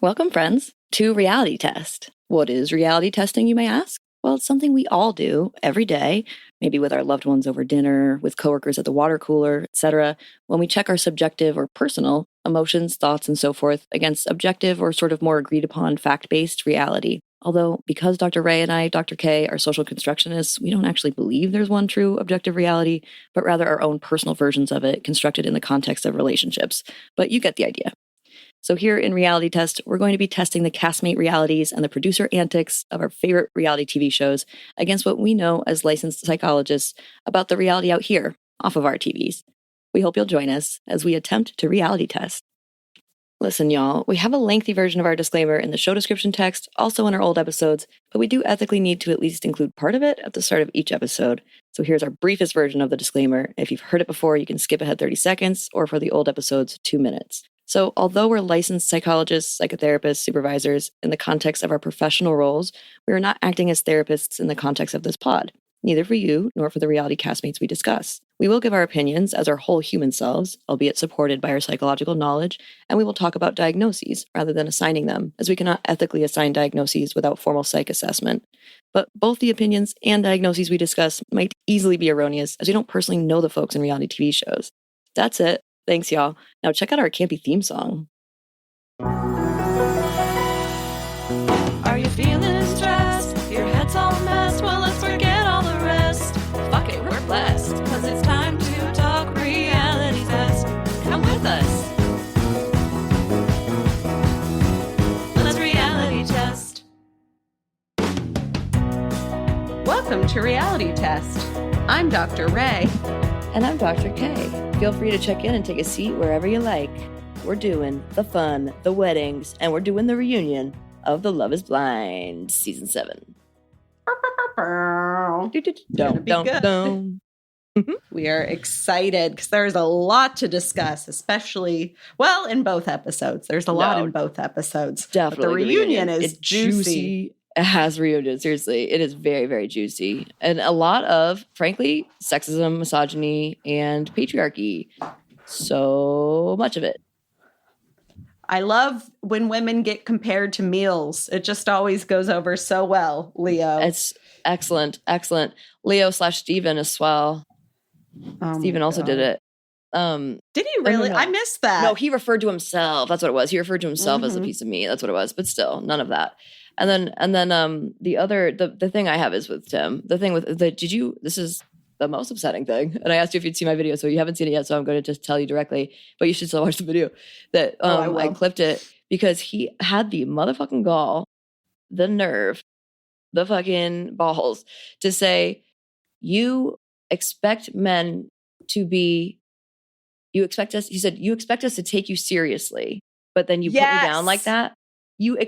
Welcome, friends, to Reality Test. What is reality testing, you may ask? Well, it's something we all do every day, maybe with our loved ones over dinner, with coworkers at the water cooler, etc., when we check our subjective or personal emotions, thoughts, and so forth against objective or sort of more agreed upon fact-based reality. Although, because Dr. Ray and I, Dr. Kay, are social constructionists, we don't actually believe there's one true objective reality, but rather our own personal versions of it constructed in the context of relationships. But you get the idea. So here in Reality Test, we're going to be testing the castmate realities and the producer antics of our favorite reality TV shows against what we know as licensed psychologists about the reality out here, off of our TVs. We hope you'll join us as we attempt to reality test. Listen, y'all, we have a lengthy version of our disclaimer in the show description text, also in our old episodes, but we do ethically need to at least include part of it at the start of each episode. So here's our briefest version of the disclaimer. If you've heard it before, you can skip ahead 30 seconds, or for the old episodes, 2 minutes. So although we're licensed psychologists, psychotherapists, supervisors in the context of our professional roles, we are not acting as therapists in the context of this pod, neither for you nor for the reality castmates we discuss. We will give our opinions as our whole human selves, albeit supported by our psychological knowledge, and we will talk about diagnoses rather than assigning them, as we cannot ethically assign diagnoses without formal psych assessment. But both the opinions and diagnoses we discuss might easily be erroneous, as we don't personally know the folks in reality TV shows. That's it. Thanks, y'all. Now check out our campy theme song. Are you feeling stressed? Your head's all messed? Well, let's forget all the rest. Fuck it, we're blessed. Cause it's time to talk reality test. Come with us. Let's reality test. Welcome to Reality Test. I'm Dr. Ray. And I'm Dr. Kay. Feel free to check in and take a seat wherever you like. We're doing the fun, the weddings, and we're doing the reunion of The Love is Blind Season 7. We are excited because there's a lot to discuss, especially, well, in both episodes. There's a lot in both episodes. Definitely. But the reunion is juicy. It has reunion, seriously. It is very, very juicy. And a lot of, frankly, sexism, misogyny, and patriarchy. So much of it. I love when women get compared to meals. It just always goes over so well, Leo. It's excellent, excellent. Leo/Steven as well. Steven also did it. Did he really? No. I missed that. No, he referred to himself. That's what it was. He referred to himself as a piece of meat. That's what it was. But still, none of that. And then the thing I have is with Tim. The thing with this is the most upsetting thing. And I asked you if you'd see my video, so you haven't seen it yet, so I'm going to just tell you directly, but you should still watch the video. That I clipped it because he had the motherfucking gall, the nerve, the fucking balls to say, you expect us to take you seriously, but then you put me down like that.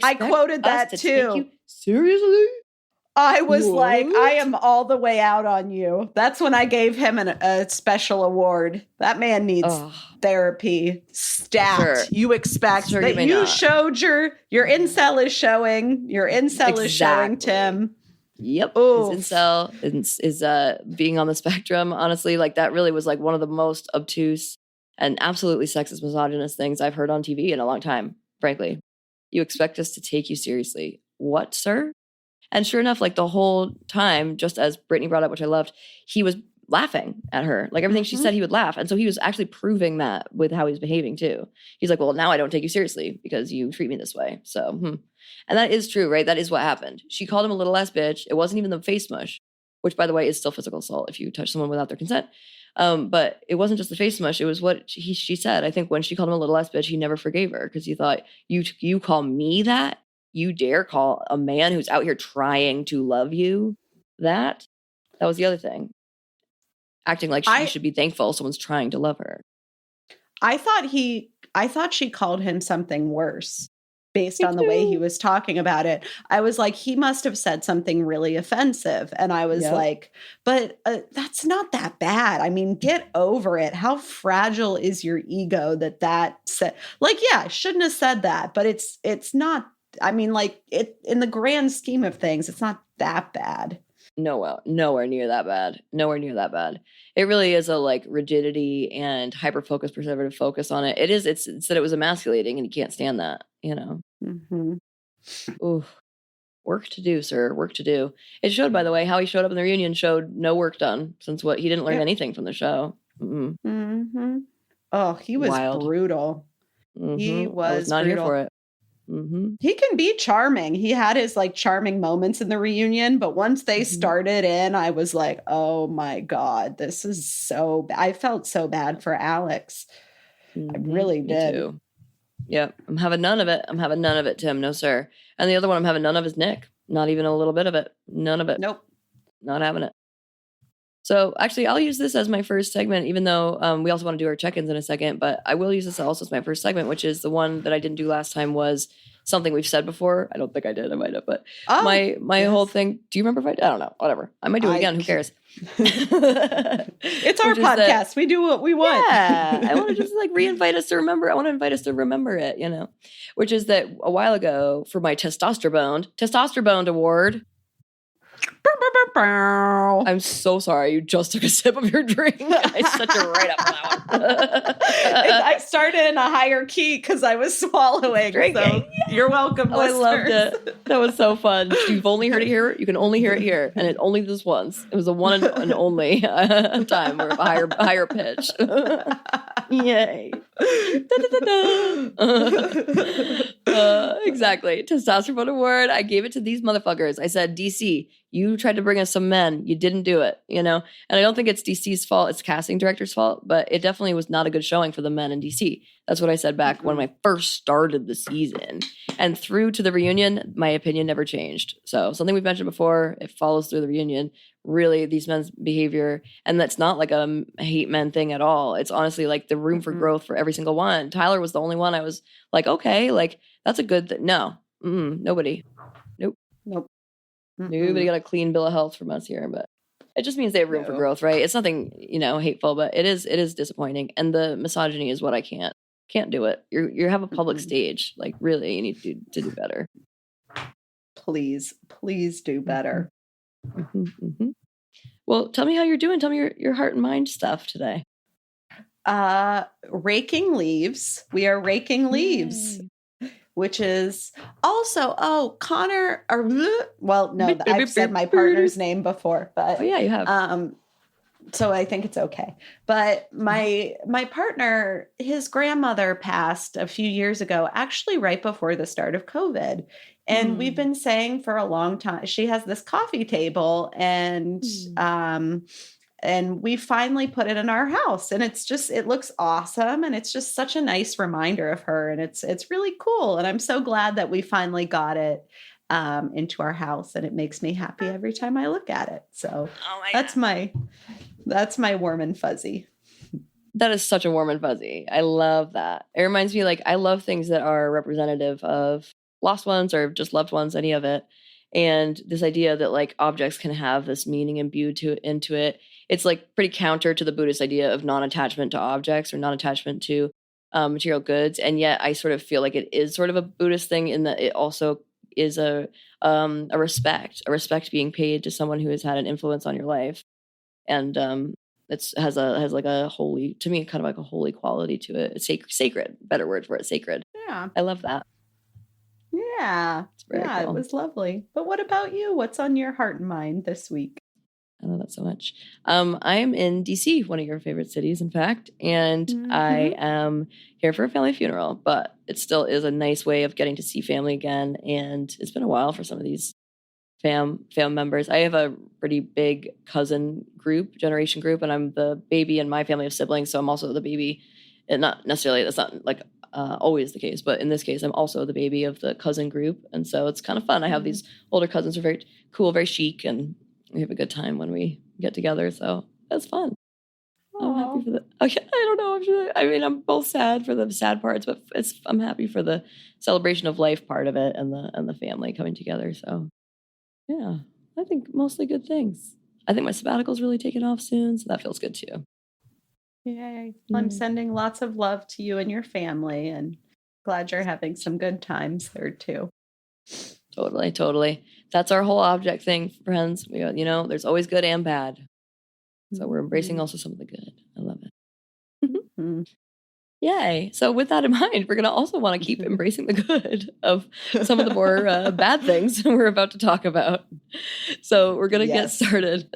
I quoted that too. Take you seriously? I was like, I am all the way out on you. That's when I gave him a special award. That man needs therapy. Stat. Sure. You expect that you showed your incel is showing. Your incel is showing, Tim. Yep. Ooh. His incel is being on the spectrum. Honestly, like that really was like one of the most obtuse and absolutely sexist, misogynist things I've heard on TV in a long time, frankly. You expect us to take you seriously. What, sir? And sure enough, like the whole time, just as Brittany brought up, which I loved, he was laughing at her. Like everything she said, he would laugh. And so he was actually proving that with how he's behaving too. He's like, well, now I don't take you seriously because you treat me this way. So, And that is true, right? That is what happened. She called him a little ass bitch. It wasn't even the face mush, which by the way is still physical assault if you touch someone without their consent. But it wasn't just the face mush. It was what she said. I think when she called him a little ass bitch, he never forgave her because he thought, you call me that? You dare call a man who's out here trying to love you that? That was the other thing. Acting like she should be thankful someone's trying to love her. I thought she called him something worse based on the way he was talking about it. I was like, he must have said something really offensive. And I was like, but that's not that bad. I mean, get over it. How fragile is your ego that said, like, yeah, I shouldn't have said that, but it's not, I mean, like it in the grand scheme of things, it's not that bad. Nowhere near that bad. Nowhere near that bad. It really is a like rigidity and hyper-focused, preservative focus on it. It's that it was emasculating and you can't stand that, you know? Mm-hmm. Ooh, work to do, sir. Work to do. It showed, by the way, how he showed up in the reunion showed no work done since he didn't learn anything from the show. Mm-hmm. Oh, he was brutal. He I was was not here brutal. for it. He can be charming. He had his like charming moments in the reunion, but once they started in, I was like, oh my God, this is so bad. I felt so bad for Alex. I really did. Me too. Yep. I'm having none of it. I'm having none of it, Tim. No, sir. And the other one I'm having none of is Nick. Not even a little bit of it. None of it. Nope. Not having it. So actually, I'll use this as my first segment, even though we also want to do our check-ins in a second. But I will use this also as my first segment, which is the one that I didn't do last time was something we've said before. I don't think I did. I might have. But my whole thing, do you remember if I don't know. Whatever. I might do it again. Who cares? It's our podcast. We do what we want. Yeah. I want to just like reinvite us to remember. I want to invite us to remember it, which is that a while ago for my testosterone award. I'm so sorry. You just took a sip of your drink. I set you right up on that one. I started in a higher key because I was swallowing. So you're welcome, listeners. I loved it. That was so fun. You've only heard it here. You can only hear it here. And it only this once. It was a one and only time where a higher pitch. Yay. Exactly. Testosterone award. I gave it to these motherfuckers. I said, DC, you tried to bring us some men. You didn't do it, And I don't think it's DC's fault. It's casting director's fault. But it definitely was not a good showing for the men in DC. That's what I said back when I first started the season. And through to the reunion, my opinion never changed. So something we've mentioned before, it follows through the reunion. Really, these men's behavior, and that's not like a hate men thing at all. It's honestly like the room for growth for every single one. Tyler was the only one I was like, okay, like that's a good thing. No, nobody. Nope. Nobody got a clean bill of health from us here, but it just means they have room for growth, right? It's nothing, hateful, but it is disappointing. And the misogyny is what I can't do it. You have a public stage, like really, you need to do better. Please do better. Well, tell me how you're doing. Tell me your heart and mind stuff today. Raking leaves. We are raking leaves, which is also, Connor, I've said my partner's name before, but yeah, you have. So I think it's okay. But my partner, his grandmother passed a few years ago, actually right before the start of COVID. And we've been saying for a long time, she has this coffee table and we finally put it in our house, and it looks awesome. And it's just such a nice reminder of her. And it's really cool. And I'm so glad that we finally got it into our house, and it makes me happy every time I look at it. So that's my warm and fuzzy. That is such a warm and fuzzy. I love that. It reminds me, I love things that are representative of lost ones or just loved ones, any of it. And this idea that objects can have this meaning imbued into it. It's pretty counter to the Buddhist idea of non-attachment to objects or non-attachment to material goods. And yet I sort of feel like it is sort of a Buddhist thing in that it also is a respect being paid to someone who has had an influence on your life. And it has a holy, to me, kind of like a holy quality to it. It's sacred, better word for it, sacred. Yeah. I love that. Yeah. Yeah, cool. It was lovely. But what about you? What's on your heart and mind this week? I love that so much. I'm in DC, one of your favorite cities, in fact, and I am here for a family funeral, but it still is a nice way of getting to see family again. And it's been a while for some of these fam members. I have a pretty big cousin generation group, and I'm the baby in my family of siblings. So I'm also the baby, and not necessarily, that's not always the case, but in this case, I'm also the baby of the cousin group. And so it's kind of fun. I have these older cousins who are very cool, very chic, and we have a good time when we get together. So that's fun. I'm happy for the, okay, I don't know. I'm both sad for the sad parts, but I'm happy for the celebration of life part of it and the family coming together. So yeah, I think mostly good things. I think my sabbatical's really taking off soon, so that feels good too. Yay. I'm sending lots of love to you and your family, and glad you're having some good times there too. Totally. That's our whole object thing, friends. There's always good and bad. So we're embracing also some of the good. I love it. Yay. So with that in mind, we're going to also want to keep embracing the good of some of the more bad things we're about to talk about. So we're going to get started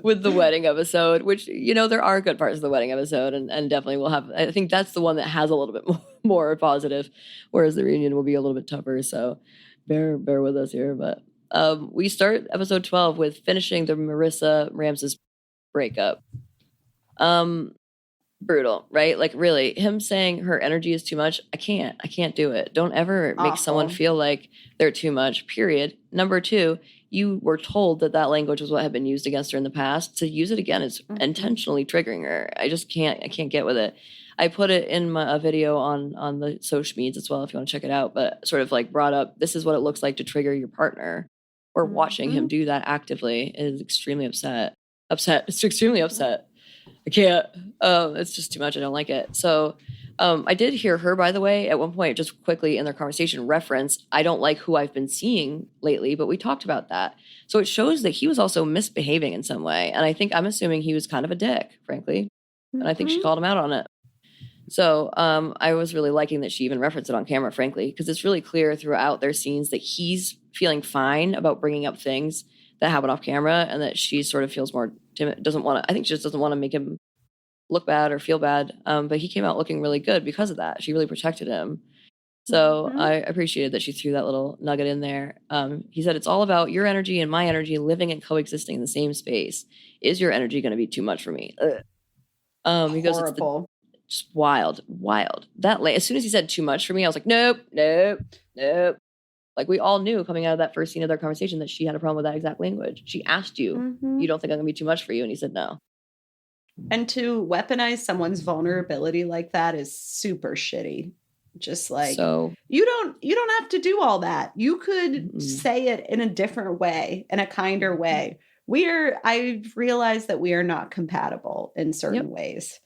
with the wedding episode, which, there are good parts of the wedding episode, and definitely we'll have, I think that's the one that has a little bit more positive, whereas the reunion will be a little bit tougher. So bear with us here. But we start episode 12 with finishing the Marissa Ramses breakup. Brutal, right? Like, really, him saying her energy is too much. I can't do it. Don't ever make someone feel like they're too much, period. Number 2, you were told that language was what had been used against her in the past. To use it again is intentionally triggering her. I can't get with it. I put it in a video on the social medias as well if you want to check it out, but sort of like brought up, this is what it looks like to trigger your partner, or watching him do that actively is extremely upset. It's extremely upset. I can't. It's just too much. I don't like it. So I did hear her, by the way, at one point, just quickly in their conversation, reference, I don't like who I've been seeing lately, but we talked about that. So it shows that he was also misbehaving in some way. And I'm assuming he was kind of a dick, frankly. And I think she called him out on it. So I was really liking that she even referenced it on camera, frankly, because it's really clear throughout their scenes that he's feeling fine about bringing up things that happen off camera, and that she sort of feels more timid, I think she just doesn't want to make him look bad or feel bad. But he came out looking really good because of that. She really protected him. So I appreciated that she threw that little nugget in there. He said, it's all about your energy and my energy living and coexisting in the same space. Is your energy going to be too much for me? He goes, it's just wild. That as soon as he said too much for me, I was like, nope. Like, we all knew coming out of that first scene of their conversation that she had a problem with that exact language. She asked you, you don't think I'm going to be too much for you? And he said no. And to weaponize someone's vulnerability like that is super shitty. Just like, so, you don't have to do all that. You could say it in a different way, in a kinder way. I've realized that we are not compatible in certain ways.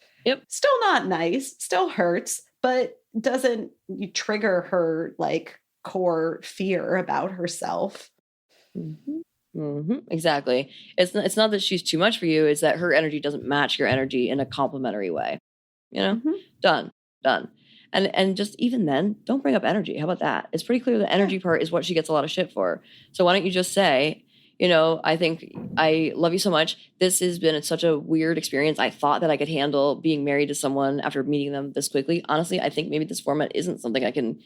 Still not nice, still hurts, but doesn't trigger her like core fear about herself. Exactly. It's not that she's too much for you. It's that her energy doesn't match your energy in a complimentary way. Done. And just even then, don't bring up energy. How about that? It's pretty clear the energy part is what she gets a lot of shit for. So why don't you just say, I think I love you so much. This has been such a weird experience. I thought that I could handle being married to someone after meeting them this quickly. Honestly, I think maybe this format isn't something I can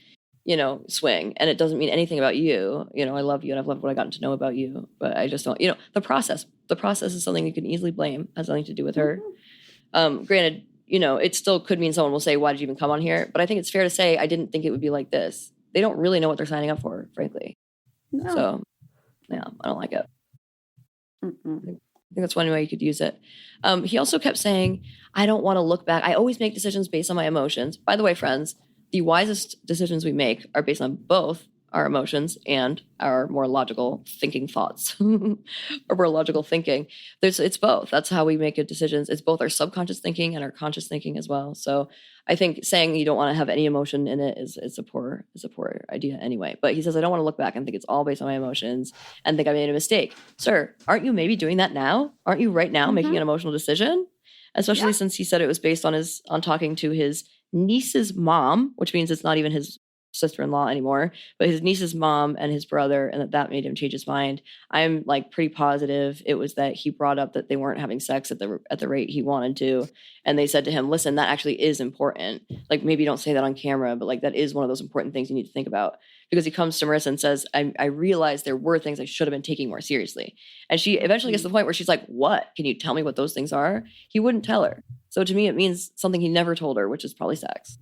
swing, and it doesn't mean anything about you. I love you and I've loved what I gotten to know about you, but I just don't, the process is something you can easily blame. It has nothing to do with her. Granted, it still could mean someone will say, why did you even come on here? But I think it's fair to say, I didn't think it would be like this. They don't really know what they're signing up for, frankly. No. So yeah, I don't like it. I think that's one way you could use it. He also kept saying, I don't want to look back. I always make decisions based on my emotions. By the way, friends, the wisest decisions we make are based on both our emotions and our more logical thinking thoughts or more logical thinking. It's both. That's how we make good decisions. It's both our subconscious thinking and our conscious thinking as well. So I think saying you don't want to have any emotion in it is a poor idea anyway. But he says, I don't want to look back and think it's all based on my emotions and think I made a mistake. Sir, aren't you maybe doing that now? Aren't you right now making an emotional decision? Especially since he said it was based on talking to his niece's mom, which means it's not even his sister-in-law anymore, but his niece's mom and his brother, and that made him change his mind. I'm like pretty positive it was that he brought up that they weren't having sex at the rate he wanted to, and they said to him, listen, that actually is important. Like, maybe don't say that on camera, but like that is one of those important things you need to think about. Because he comes to Marissa and says, I realized there were things I should have been taking more seriously. And she eventually gets to the point where she's like, what? Can you tell me what those things are? He wouldn't tell her. So to me, it means something he never told her, which is probably sex,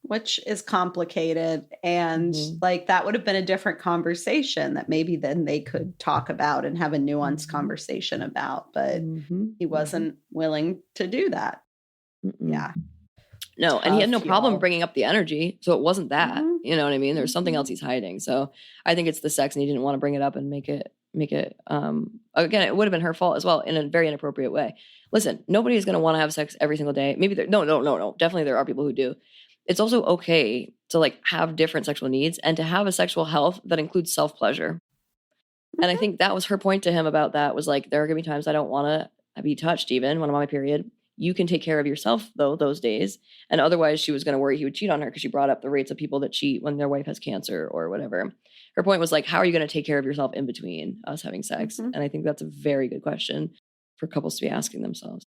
Which is complicated. And like, that would have been a different conversation that maybe then they could talk about and have a nuanced conversation about. But he wasn't willing to do that. Yeah. No, and he had no problem bringing up the energy. So it wasn't that, you know what I mean? There's something else he's hiding. So I think it's the sex, and he didn't want to bring it up and make it, again, it would have been her fault as well in a very inappropriate way. Listen, nobody is going to want to have sex every single day. Maybe no. Definitely there are people who do. It's also okay to like have different sexual needs and to have a sexual health that includes self-pleasure. And I think that was her point to him about that, was like, there are going to be times I don't want to be touched even when I'm on my period. you can take care of yourself though those days. And otherwise she was going to worry he would cheat on her because she brought up the rates of people that cheat when their wife has cancer or whatever. Her point was like, how are you going to take care of yourself in between us having sex? And I think that's a very good question for couples to be asking themselves.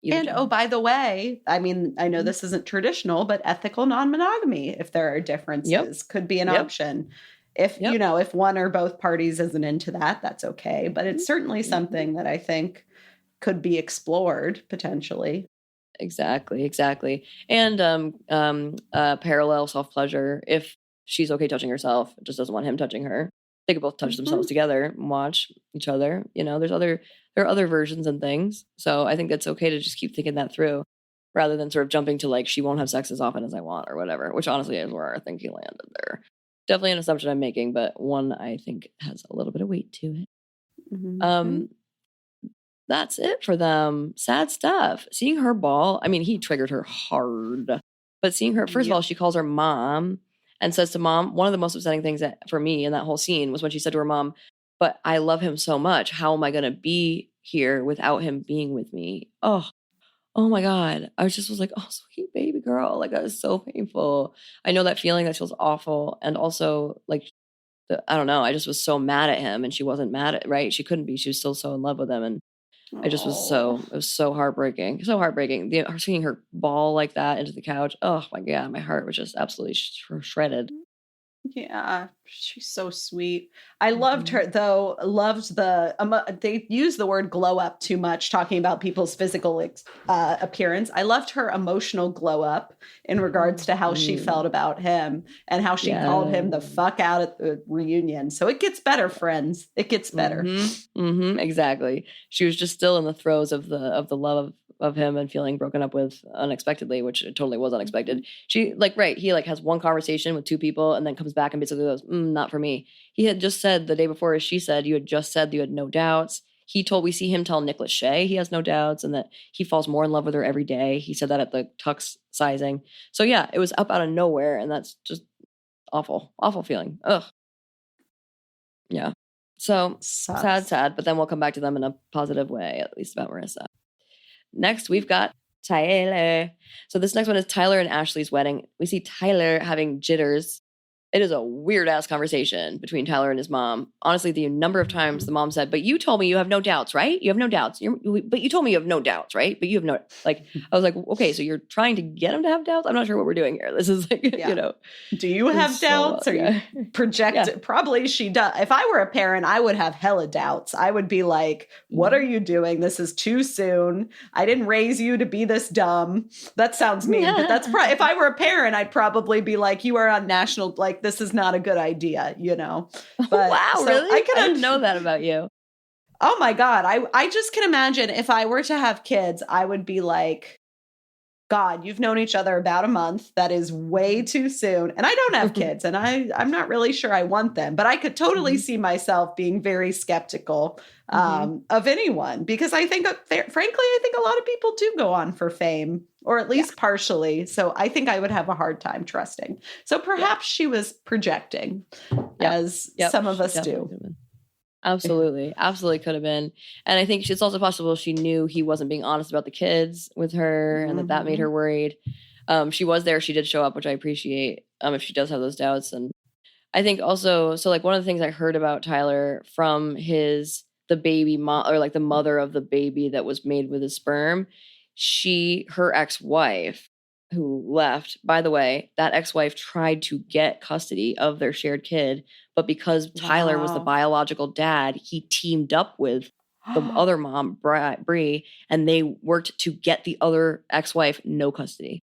And oh, by the way, I mean, I know this isn't traditional, but ethical non-monogamy, if there are differences, could be an option. If, you know, if one or both parties isn't into that, that's okay. But it's certainly something that I think could be explored potentially. Exactly. And parallel self-pleasure. If she's okay touching herself, just doesn't want him touching her, they could both touch themselves together and watch each other. You know, there are other versions and things. So I think it's okay to just keep thinking that through rather than sort of jumping to like, she won't have sex as often as I want or whatever, which honestly is where our thinking landed there. Definitely an assumption I'm making, but one I think has a little bit of weight to it. That's it for them. Sad stuff. Seeing her bawl, I mean, he triggered her hard. But seeing her, first of all, she calls her mom and says to mom, one of the most upsetting things for me in that whole scene was when she said to her mom, but I love him so much. How am I going to be here without him being with me? Oh my God. I was like, oh, sweet baby girl. Like, that is so painful. I know that feeling. That feels awful. And also, like, I don't know. I just was so mad at him and she wasn't mad at, right? She couldn't be. She was still so in love with him. And I just was it was so heartbreaking. So heartbreaking. Seeing her bawl like that into the couch. Oh my God. My heart was just absolutely shredded. Yeah, she's so sweet. I loved her though. Loved they use the word glow up too much talking about people's physical appearance. I loved her emotional glow up in regards to how she felt about him and how she called him the fuck out at the reunion. So it gets better, friends. It gets better. Exactly. She was just still in the throes of the love of him and feeling broken up with unexpectedly, which it totally was unexpected. She he has one conversation with two people and then comes back and basically goes, not for me. He had just said the day before, as she said, you had just said you had no doubts. We see him tell Nick Lachey he has no doubts and that he falls more in love with her every day. He said that at the tux sizing. So yeah, it was up out of nowhere. And that's just awful feeling. Ugh. Yeah. So sad, but then we'll come back to them in a positive way, at least about Marissa. Next, we've got Tyler. So this next one is Tyler and Ashley's wedding. We see Tyler having jitters. It is a weird-ass conversation between Tyler and his mom. Honestly, the number of times the mom said, but you told me you have no doubts, right? You have no doubts. But you told me you have no doubts, right? But you have no, I was like, okay, so you're trying to get him to have doubts? I'm not sure what we're doing here. This is Do you have doubts? Or you project? Probably she does. If I were a parent, I would have hella doubts. I would be like, what are you doing? This is too soon. I didn't raise you to be this dumb. That sounds mean, but that's if I were a parent, I'd probably be like, you are on national, this is not a good idea, But, wow, so really? I didn't know that about you. Oh my God. I just can imagine if I were to have kids, I would be like, God, you've known each other about a month. That is way too soon. And I don't have kids and I'm not really sure I want them, but I could totally see myself being very skeptical of anyone because I think, frankly, I think a lot of people do go on for fame or at least partially. So I think I would have a hard time trusting. So perhaps she was projecting as some of us do. Absolutely could have been. And I think it's also possible she knew he wasn't being honest about the kids with her and that made her worried. She was there. She did show up, which I appreciate if she does have those doubts. And I think also, so one of the things I heard about Tyler from the baby mom or the mother of the baby that was made with his sperm, her ex-wife who left, by the way, that ex-wife tried to get custody of their shared kid, but because Tyler was the biological dad, he teamed up with the other mom, Bree, and they worked to get the other ex-wife no custody.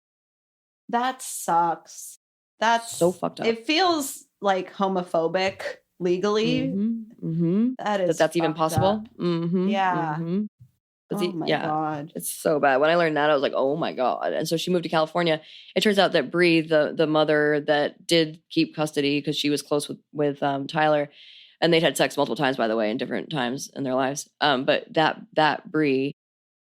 That sucks. That's so fucked up. It feels like homophobic legally. That's even possible. Yeah. God. It's so bad. When I learned that, I was like, oh my God. And so she moved to California. It turns out that Bree, the mother that did keep custody because she was close with Tyler, and they'd had sex multiple times, by the way, in different times in their lives. But that Bree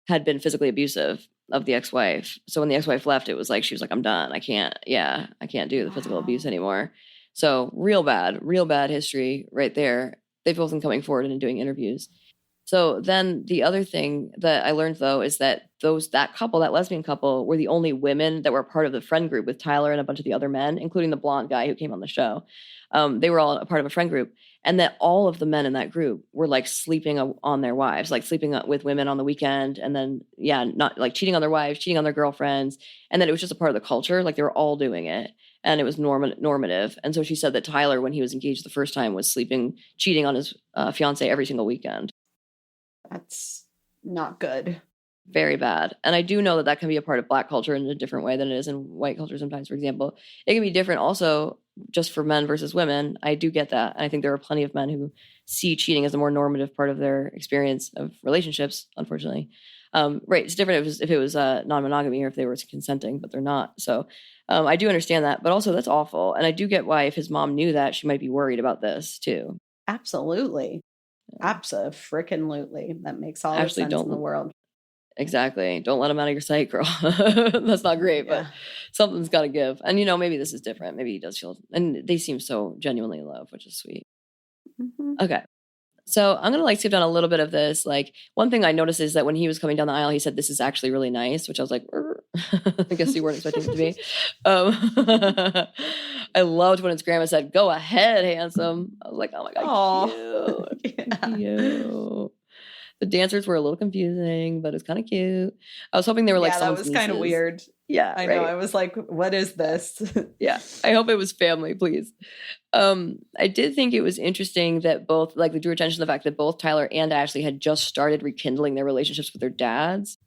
had been physically abusive of the ex-wife. So when the ex-wife left, it was like, she was like, I'm done. I can't do the physical abuse anymore. So real bad history right there. They've both been coming forward and doing interviews. So then the other thing that I learned, though, is that that lesbian couple, were the only women that were part of the friend group with Tyler and a bunch of the other men, including the blonde guy who came on the show. They were all a part of a friend group. And that all of the men in that group were like sleeping on their wives, like sleeping with women on the weekend. And then, not like cheating on their wives, cheating on their girlfriends. And then it was just a part of the culture. Like they were all doing it. And it was normative. And so she said that Tyler, when he was engaged the first time, was cheating on his fiance every single weekend. That's not good. Very bad. And I do know that can be a part of Black culture in a different way than it is in white culture sometimes. For example, it can be different also just for men versus women. I do get that. And I think there are plenty of men who see cheating as a more normative part of their experience of relationships, unfortunately. Right. It's different if it was non-monogamy or if they were consenting, but they're not. So I do understand that. But also that's awful. And I do get why if his mom knew that, she might be worried about this too. Absolutely. Abso-frickin-lutely. That makes all the sense in the world. Exactly. Don't let him out of your sight, girl. That's not great, but something's got to give. And, maybe this is different. Maybe he does feel, and they seem so genuinely in love, which is sweet. Mm-hmm. Okay. So I'm going to skip down a little bit of this. Like one thing I noticed is that when he was coming down the aisle, he said, "This is actually really nice," which I was like, I guess you weren't expecting it to be. I loved when his grandma said, "Go ahead, handsome." I was like, oh my God, cute. Cute. The dancers were a little confusing, but it's kind of cute. I was hoping they were like, that was kind of weird. Yeah, I know. I was like, what is this? Yeah, I hope it was family, please. I did think it was interesting that both, they drew attention to the fact that both Tyler and Ashley had just started rekindling their relationships with their dads.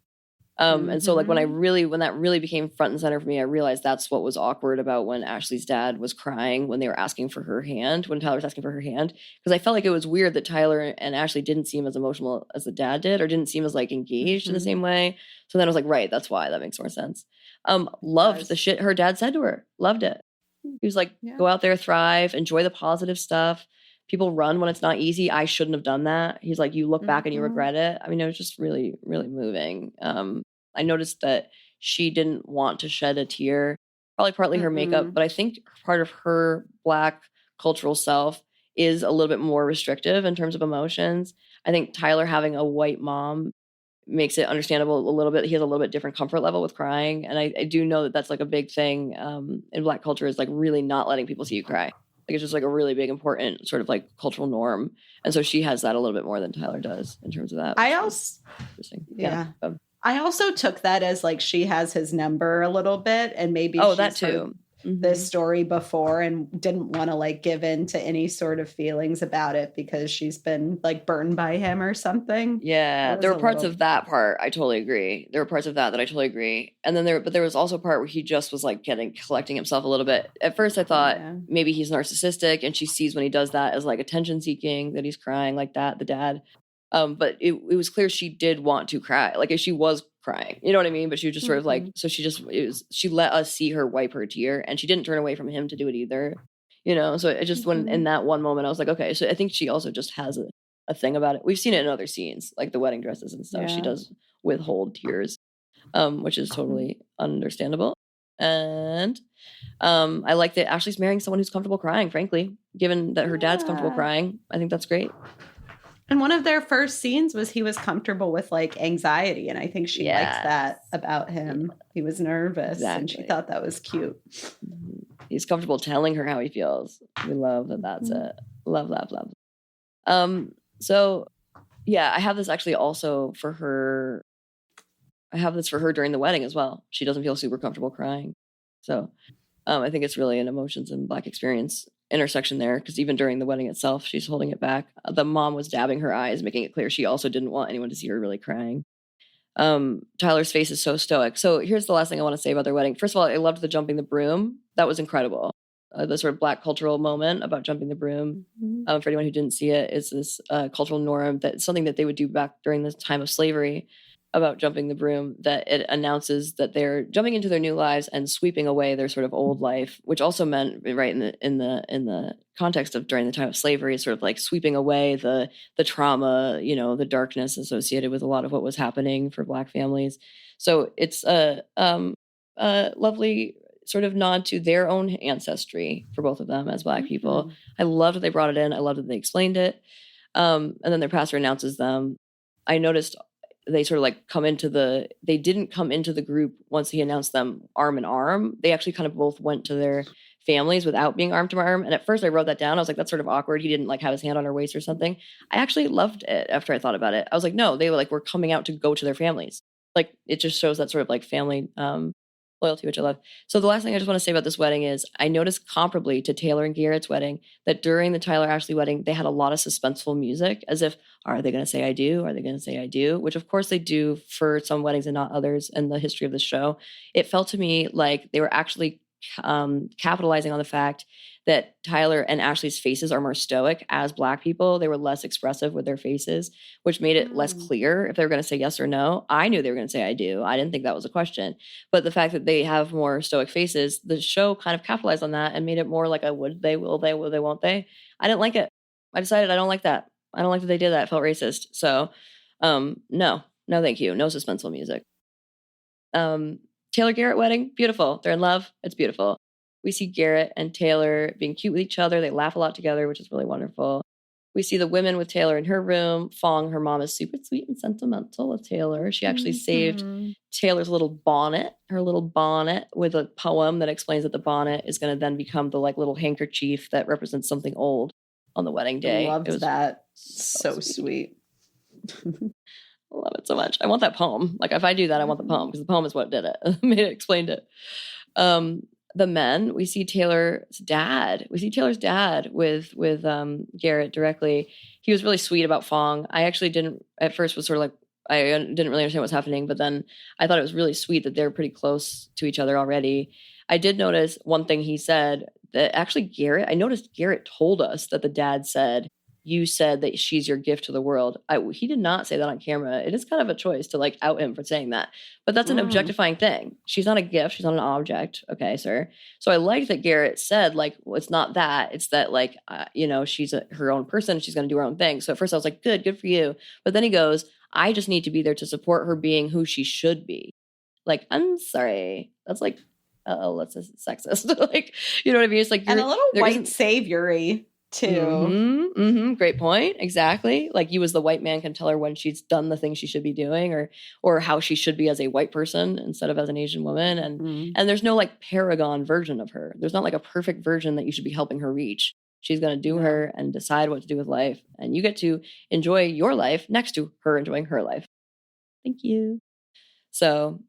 And so when that really became front and center for me, I realized that's what was awkward about when Ashley's dad was crying when they were asking for her hand, when Tyler was asking for her hand, because I felt like it was weird that Tyler and Ashley didn't seem as emotional as the dad did, or didn't seem as engaged in the same way. So then I was like, right, that's why. That makes more sense. Loved the shit her dad said to her. Loved it. He was like, go out there, thrive, enjoy the positive stuff. People run when it's not easy. I shouldn't have done that. He's like, you look back and you regret it. I mean, it was just really, really moving. I noticed that she didn't want to shed a tear, probably partly her makeup, but I think part of her Black cultural self is a little bit more restrictive in terms of emotions. I think Tyler having a white mom makes it understandable a little bit. He has a little bit different comfort level with crying. And I do know that that's a big thing in Black culture, is really not letting people see you cry. It's just a really big, important sort of cultural norm. And so she has that a little bit more than Tyler does in terms of that. Interesting. Yeah. I also took that as she has his number a little bit, and maybe that too. This story before and didn't want to give in to any sort of feelings about it because she's been burned by him or something. Yeah, there were parts of that part. I totally agree. There were parts of that I totally agree. And then there was also a part where he just was collecting himself a little bit. At first I thought maybe he's narcissistic, and she sees when he does that as attention seeking, that he's crying like that, the dad. But it was clear she did want to cry. She was crying, you know what I mean? But she was just sort of so she let us see her wipe her tear, and she didn't turn away from him to do it either, So it just, when in that one moment, I was like, okay, so I think she also just has a thing about it. We've seen it in other scenes, the wedding dresses and stuff. Yeah. She does withhold tears, which is totally understandable. And I like that Ashley's marrying someone who's comfortable crying, frankly, given that her dad's comfortable crying. I think that's great. And one of their first scenes was he was comfortable with anxiety. And I think she liked that about him. Yeah. He was nervous and she thought that was cute. He's comfortable telling her how he feels. We love that. That's it. Love. So yeah, I have this actually also for her. I have this for her during the wedding as well. She doesn't feel super comfortable crying. So I think it's really an emotions and Black experience intersection there, because even during the wedding itself, she's holding it back. The mom was dabbing her eyes, making it clear she also didn't want anyone to see her really crying. Tyler's face is so stoic. So here's the last thing I want to say about their wedding. First of all, I loved the jumping the broom. That was incredible. The sort of Black cultural moment about jumping the broom. For anyone who didn't see it, is this cultural norm that's something that they would do back during the time of slavery, about jumping the broom, that it announces that they're jumping into their new lives and sweeping away their sort of old life, which also meant, right, in the context of during the time of slavery, sort of sweeping away the trauma, the darkness associated with a lot of what was happening for Black families. So it's a lovely sort of nod to their own ancestry for both of them as Black people. I loved that they brought it in. I loved that they explained it. And then their pastor announces them I noticed they sort of like they didn't come into the group once he announced them arm in arm. They actually kind of both went to their families without being arm to arm. And at first I wrote that down. I was like, that's sort of awkward. He didn't like have his hand on her waist or something. I actually loved it after I thought about it. I was like, no, they were coming out to go to their families. Like, it just shows that sort of like family loyalty, which I love. So the last thing I just want to say about this wedding is I noticed comparably to Taylor and Garrett's wedding that during the Tyler Ashley wedding, they had a lot of suspenseful music, as if, are they going to say I do? Are they going to say I do? Which of course they do for some weddings and not others in the history of the show. It felt to me like they were actually capitalizing on the fact that Tyler and Ashley's faces are more stoic as Black people. They were less expressive with their faces, which made it less clear if they were going to say yes or no. I knew they were going to say I do. I didn't think that was a question. But the fact that they have more stoic faces, the show kind of capitalized on that and made it more like a would they, will they, won't they? I didn't like it. I decided I don't like that. I don't like that they did that. It felt racist. So no, thank you. No suspenseful music. Taylor Garrett wedding, beautiful. They're in love. It's beautiful. We see Garrett and Taylor being cute with each other. They laugh a lot together, which is really wonderful. We see the women with Taylor in her room. Fong, her mom, is super sweet and sentimental with Taylor. She actually saved Taylor's little bonnet, her little bonnet, with a poem that explains that the bonnet is going to then become the like little handkerchief that represents something old on the wedding day. I loved that. So sweet. I love it so much. I want that poem. Like, if I do that, I want the poem, because the poem is what did it. Explained it. The men, we see Taylor's dad. We see Taylor's dad with Garrett directly. He was really sweet about Fong. I actually didn't, at first was sort of like, I didn't really understand what's happening, but then I thought it was really sweet that they're pretty close to each other already. I did notice one thing he said, that actually I noticed Garrett told us that the dad said, you said that she's your gift to the world. He did not say that on camera. It is kind of a choice to like out him for saying that, but that's an objectifying thing. She's not a gift. She's not an object. Okay, sir. So I liked that Garrett said like, well, it's not that. It's that like, she's her own person. She's going to do her own thing. So at first I was like, good for you. But then he goes, I just need to be there to support her being who she should be. Like, I'm sorry. That's like, that's sexist. Like, you know what I mean? It's like, and a little white savior-y too. Great point. Exactly. Like, you as the white man can tell her when she's done the thing she should be doing, or how she should be as a white person instead of as an Asian woman. And there's no like paragon version of her. There's not like a perfect version that you should be helping her reach. She's going to do her and decide what to do with life. And you get to enjoy your life next to her enjoying her life. Thank you. So,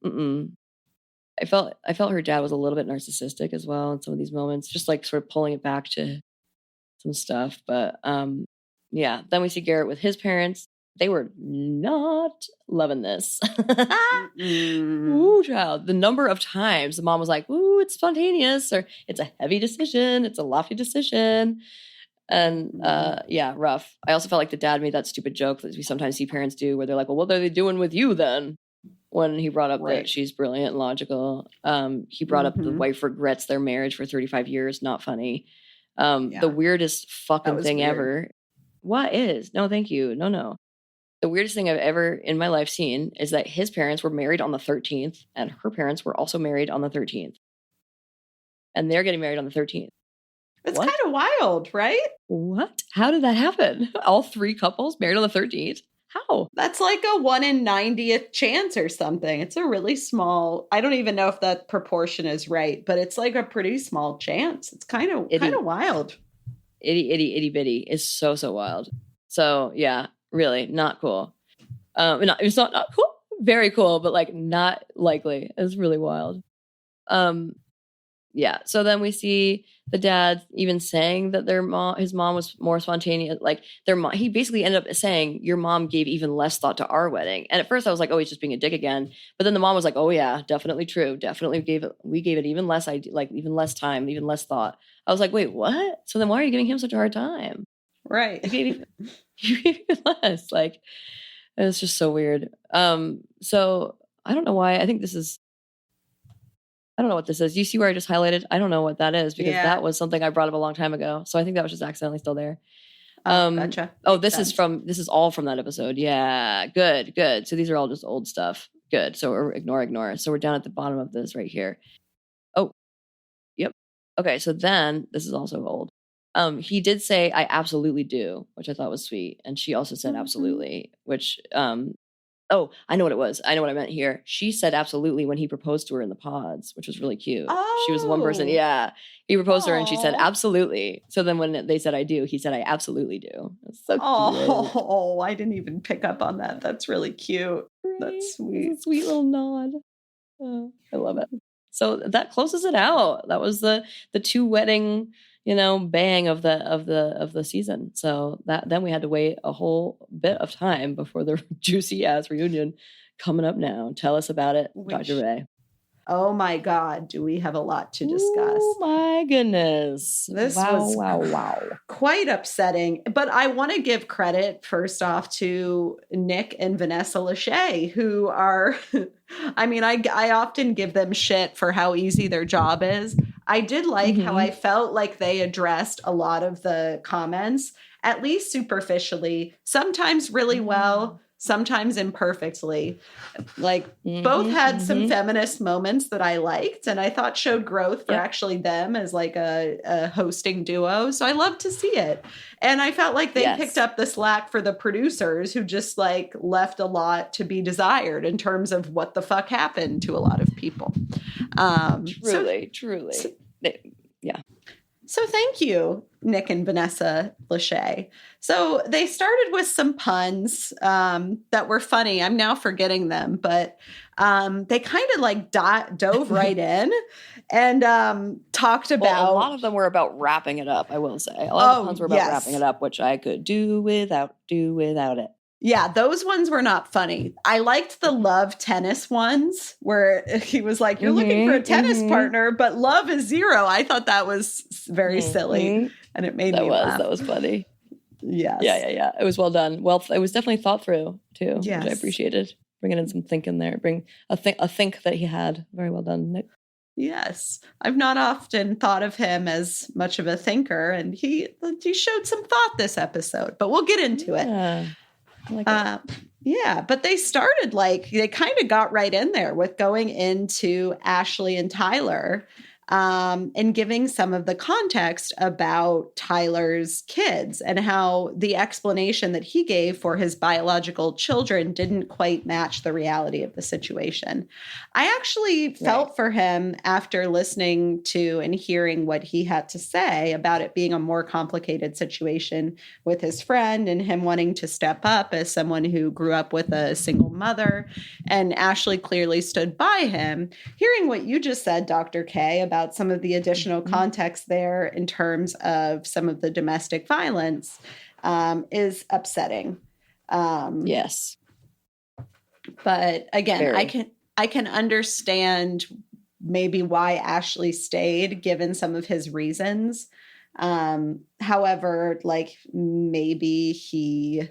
I felt her dad was a little bit narcissistic as well in some of these moments, just like sort of pulling it back to some stuff. But then we see Garrett with his parents. They were not loving this. Ooh, child. The number of times the mom was like, ooh, it's spontaneous, or it's a heavy decision, it's a lofty decision. And rough. I also felt like the dad made that stupid joke that we sometimes see parents do, where they're like, well, what are they doing with you then? When he brought up that she's brilliant and logical. He brought up the wife regrets their marriage for 35 years. Not funny. The weirdest fucking thing ever. What is? No, thank you. No. The weirdest thing I've ever in my life seen is that his parents were married on the 13th, and her parents were also married on the 13th. And they're getting married on the 13th. It's kind of wild, right? What? How did that happen? All three couples married on the 13th? How? That's like a 1 in 90th chance or something. It's a really small, I don't even know if that proportion is right, but it's like a pretty small chance. It's kind of wild. Itty bitty is so wild. So yeah, really not cool. It's not cool. Very cool, but like not likely. It's really wild. Yeah. So then we see the dad even saying that his mom was more spontaneous. Like he basically ended up saying, your mom gave even less thought to our wedding. And at first I was like, oh, he's just being a dick again. But then the mom was like, oh yeah, definitely true. Definitely we gave it even less even less time, even less thought. I was like, wait, what? So then why are you giving him such a hard time? Right. You gave even less. Like, it's just so weird. So I don't know why. I don't know what this is. You see where I just highlighted? I don't know what that is, because that was something I brought up a long time ago. So I think that was just accidentally still there. Gotcha. Oh, this is all from that episode. Yeah. Good. So these are all just old stuff. Good. So ignore. So we're down at the bottom of this right here. Oh, yep. Okay. So then this is also old. He did say, I absolutely do, which I thought was sweet. And she also said absolutely, which, oh, I know what it was. I know what I meant here. She said absolutely when he proposed to her in the pods, which was really cute. She was the one person. Yeah. He proposed to her and she said absolutely. So then when they said I do, he said I absolutely do. It's so cute. Oh, I didn't even pick up on that. That's really cute. Right? That's sweet. It's a sweet little nod. I love it. So that closes it out. That was the two wedding, bang of the season. So then we had to wait a whole bit of time before the juicy ass reunion coming up now. Tell us about it, Dr. Ray. Oh my God, do we have a lot to discuss? Oh my goodness. This was quite upsetting. But I want to give credit first off to Nick and Vanessa Lachey, who are, I mean, I often give them shit for how easy their job is. I did like how I felt like they addressed a lot of the comments, at least superficially, sometimes really well, sometimes imperfectly. Like both had some feminist moments that I liked and I thought showed growth for actually them as like a hosting duo. So I love to see it. And I felt like they picked up the slack for the producers who just like left a lot to be desired in terms of what the fuck happened to a lot of people. Truly. Yeah. So thank you, Nick and Vanessa Lachey. So they started with some puns that were funny. I'm now forgetting them, but they kind of like dove right in and talked about... Well, a lot of them were about wrapping it up, I will say. A lot of the puns were about wrapping it up, which I could do without it. Yeah, those ones were not funny. I liked the love tennis ones where he was like, you're looking for a tennis partner, but love is zero. I thought that was very silly and it made me laugh. That was funny. Yes. Yeah. It was well done. Well, it was definitely thought through too, which I appreciated. Bringing in some thinking there. Bring a think that he had. Very well done, Nick. Yes. I've not often thought of him as much of a thinker and he showed some thought this episode, but we'll get into it. Yeah, but they started they kind of got right in there with going into Ashley and Tyler and giving some of the context about Tyler's kids and how the explanation that he gave for his biological children didn't quite match the reality of the situation. I actually felt for him after listening to and hearing what he had to say about it being a more complicated situation with his friend and him wanting to step up as someone who grew up with a single mother. And Ashley clearly stood by him. Hearing what you just said, Dr. Kay, about some of the additional context there in terms of some of the domestic violence is upsetting. Yes. But again, I can understand maybe why Ashley stayed given some of his reasons. However, maybe he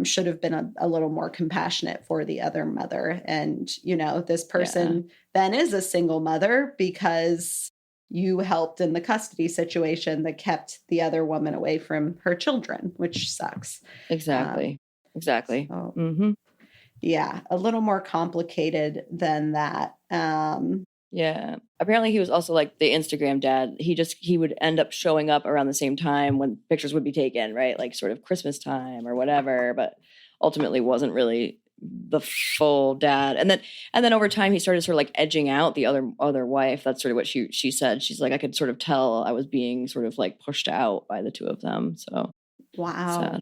should have been a little more compassionate for the other mother. And, this person then is a single mother because you helped in the custody situation that kept the other woman away from her children, which sucks. Exactly. So, yeah, a little more complicated than that. Yeah. Apparently he was also like the Instagram dad. He would end up showing up around the same time when pictures would be taken, right? Like sort of Christmas time or whatever, but ultimately wasn't really the full dad. And then over time he started sort of like edging out the other wife. That's sort of what she said. She's like, I could sort of tell I was being sort of like pushed out by the two of them. So wow. Sad.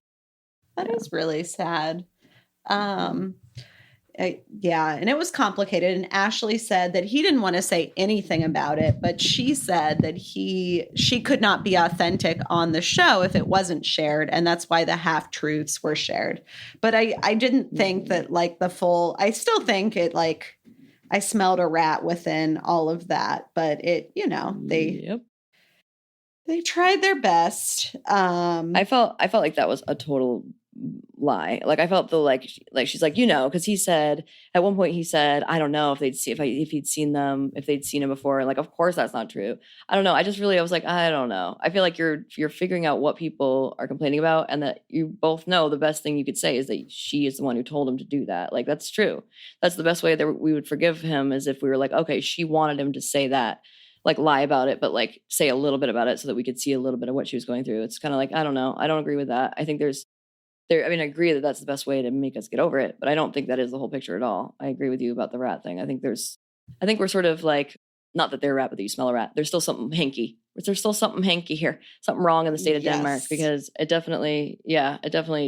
That is really sad. Yeah, and it was complicated. And Ashley said that he didn't want to say anything about it, but she said that she could not be authentic on the show if it wasn't shared, and that's why the half-truths were shared. But I didn't think that I still think it I smelled a rat within all of that, but it, they tried their best. I felt like that was a total lie. Like I felt she's like, because he said at one point, he said, I don't know if they'd see if he'd seen them, if they'd seen him before. And like, of course that's not true. I don't know. I was like, I don't know. I feel like you're figuring out what people are complaining about and that you both know the best thing you could say is that she is the one who told him to do that. Like, that's true. That's the best way that we would forgive him is if we were like, okay, she wanted him to say that. like lie about it, but like say a little bit about it so that we could see a little bit of what she was going through. It's kind of like, I don't know. I don't agree with that. I think I mean, I agree that that's the best way to make us get over it, but I don't think that is the whole picture at all. I agree with you about the rat thing. I think we're sort of like, not that they're a rat, but that you smell a rat. There's still something hanky. There's still something hanky here, something wrong in the state of Denmark, because it definitely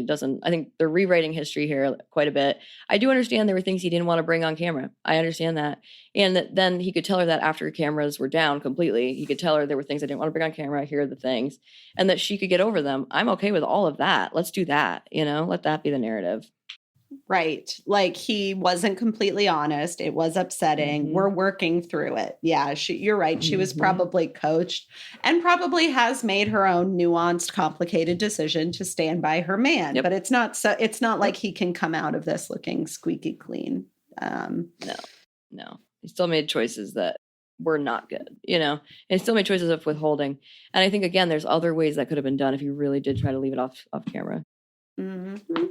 doesn't. I think they're rewriting history here quite a bit. I do understand there were things he didn't want to bring on camera. I understand that. And that then he could tell her that after cameras were down completely, he could tell her there were things I didn't want to bring on camera. Here are the things, and that she could get over them. I'm okay with all of that. Let's do that. Let that be the narrative. Right. Like he wasn't completely honest. It was upsetting. Mm-hmm. We're working through it. Yeah, you're right. She was probably coached and probably has made her own nuanced, complicated decision to stand by her man. Yep. But it's not like he can come out of this looking squeaky clean. No. He still made choices that were not good, and he still made choices of withholding. And I think, again, there's other ways that could have been done if he really did try to leave it off camera. Mm-hmm.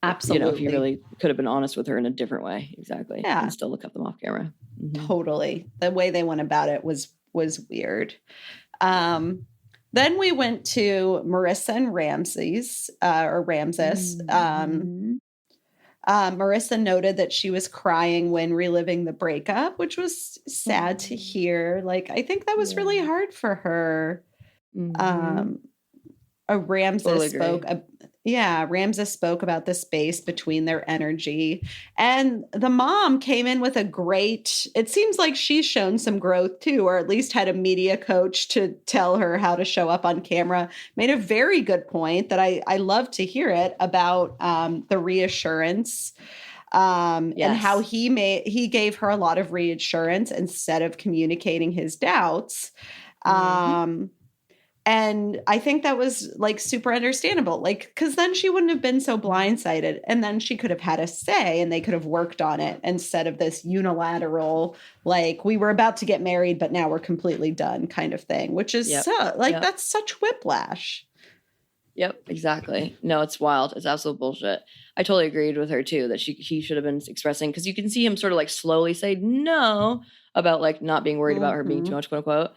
Absolutely. If you really could have been honest with her in a different way. Exactly. Yeah. And still look up them off camera. Mm-hmm. Totally. The way they went about it was weird. Then we went to Marissa and Ramses. Mm-hmm. Marissa noted that she was crying when reliving the breakup, which was sad to hear. Like, I think that was really hard for her. Mm-hmm. Ramses spoke about the space between their energy. And the mom came in with it seems like she's shown some growth too, or at least had a media coach to tell her how to show up on camera. Made a very good point that I love to hear it about the reassurance. And how he gave her a lot of reassurance instead of communicating his doubts. And I think that was like super understandable, like, because then she wouldn't have been so blindsided, and then she could have had a say and they could have worked on it instead of this unilateral, like, we were about to get married, but now we're completely done kind of thing, which is that's such whiplash. Yep, exactly. No, it's wild. It's absolute bullshit. I totally agreed with her too, that he should have been expressing, because you can see him sort of like slowly say no about like not being worried about her being too much, quote unquote.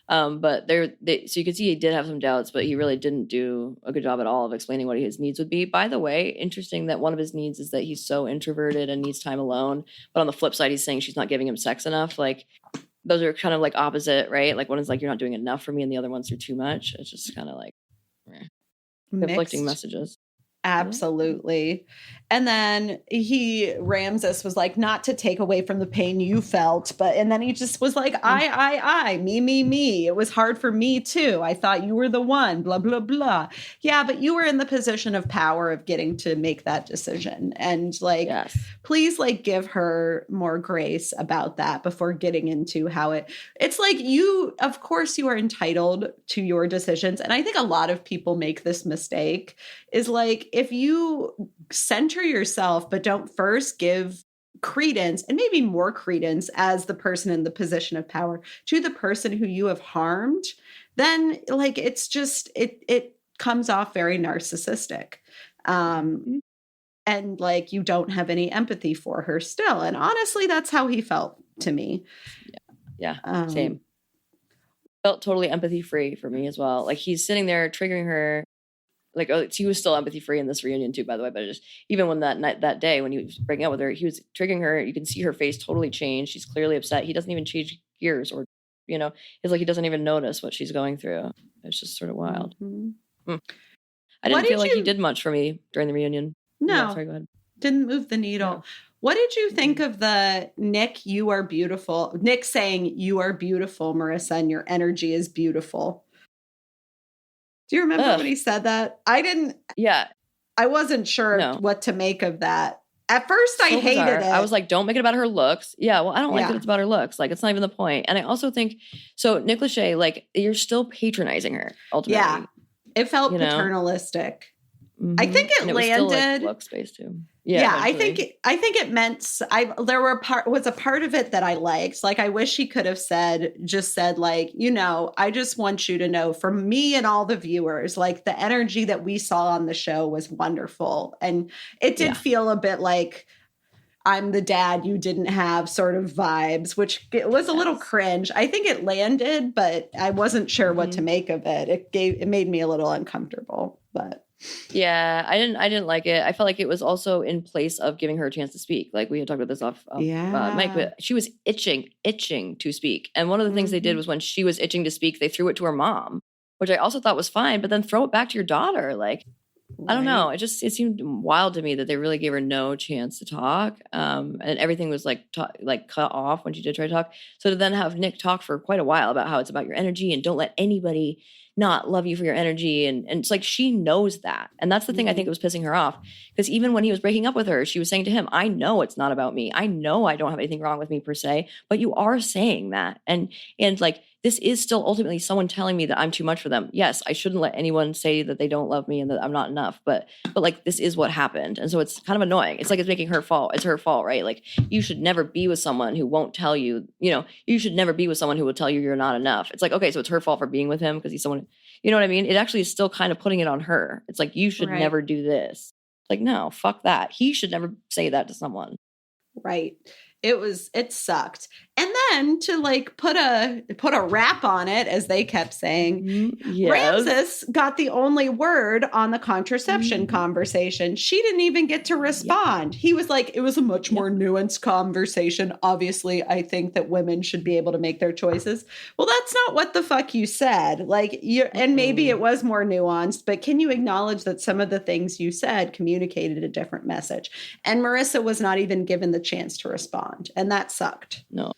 But so you can see he did have some doubts, but he really didn't do a good job at all of explaining what his needs would be. By the way, interesting that one of his needs is that he's so introverted and needs time alone. But on the flip side, he's saying she's not giving him sex enough. Like, those are kind of like opposite, right? Like, one is like, you're not doing enough for me, and the other ones are too much. It's just kind of like conflicting messages. Absolutely. And then Ramses was like, not to take away from the pain you felt, and then he just was like, I, me. It was hard for me too. I thought you were the one, blah, blah, blah. Yeah, but you were in the position of power of getting to make that decision. And like, please like give her more grace about that before getting into how it's like, of course you are entitled to your decisions. And I think a lot of people make this mistake, is like, if you center yourself, but don't first give credence, and maybe more credence as the person in the position of power, to the person who you have harmed, then like, it's just, it comes off very narcissistic. And like, you don't have any empathy for her still. And honestly, that's how he felt to me. Yeah. Same. Felt totally empathy free for me as well. Like, he's sitting there triggering her. Like, he was still empathy free in this reunion too, by the way. But just even when that day when he was breaking up with her, he was triggering her. You can see her face totally change. She's clearly upset. He doesn't even change gears, or it's like he doesn't even notice what she's going through. It's just sort of wild. Mm-hmm. I didn't feel like he did much for me during the reunion. No, sorry, go ahead. Didn't move the needle. No. What did you think of the Nick, you are beautiful? Nick saying, you are beautiful, Marissa, and your energy is beautiful. Do you remember when he said that? I didn't. Yeah. I wasn't sure what to make of that. At first, I hated it. I was like, don't make it about her looks. Yeah, well, I don't like that it's about her looks. Like, it's not even the point. And I also think, so Nick Lachey, like, you're still patronizing her, ultimately. Yeah. It felt paternalistic. Mm-hmm. I think it landed. Still, like, look space too. Yeah, I think it meant there was a part of it that I liked. Like, I wish he could have said like, I just want you to know, for me and all the viewers, like, the energy that we saw on the show was wonderful. And it did feel a bit like, I'm the dad you didn't have sort of vibes, which was a little cringe. I think it landed, but I wasn't sure what to make of it. It made me a little uncomfortable, but yeah, I didn't like it. I felt like it was also in place of giving her a chance to speak. Like we had talked about this off mic, but she was itching to speak. And one of the things they did was when she was itching to speak, they threw it to her mom, which I also thought was fine, but then throw it back to your daughter. Like, I don't know. It seemed wild to me that they really gave her no chance to talk. And everything was like cut off when she did try to talk. So to then have Nick talk for quite a while about how it's about your energy and don't let anybody not love you for your energy. And it's like, she knows that. And that's the thing I think it was pissing her off. Because even when he was breaking up with her, she was saying to him, I know it's not about me. I know I don't have anything wrong with me per se, but you are saying that. And like, this is still ultimately someone telling me that I'm too much for them. Yes, I shouldn't let anyone say that they don't love me and that I'm not enough. But like, this is what happened. And so it's kind of annoying. It's like it's making her fault. It's her fault, right? Like, you should never be with someone who won't tell you, you should never be with someone who will tell you you're not enough. It's like, okay, so it's her fault for being with him because he's someone, you know what I mean? It actually is still kind of putting it on her. It's like, you should never do this. Like, no, fuck that. He should never say that to someone. Right. It sucked. And then to like put a wrap on it, as they kept saying, Ramses got the only word on the contraception conversation. She didn't even get to respond. He was like, it was a much more nuanced conversation. Obviously, I think that women should be able to make their choices. Well, that's not what the fuck you said. Like, and maybe it was more nuanced, but can you acknowledge that some of the things you said communicated a different message? And Marissa was not even given the chance to respond. And that sucked. No.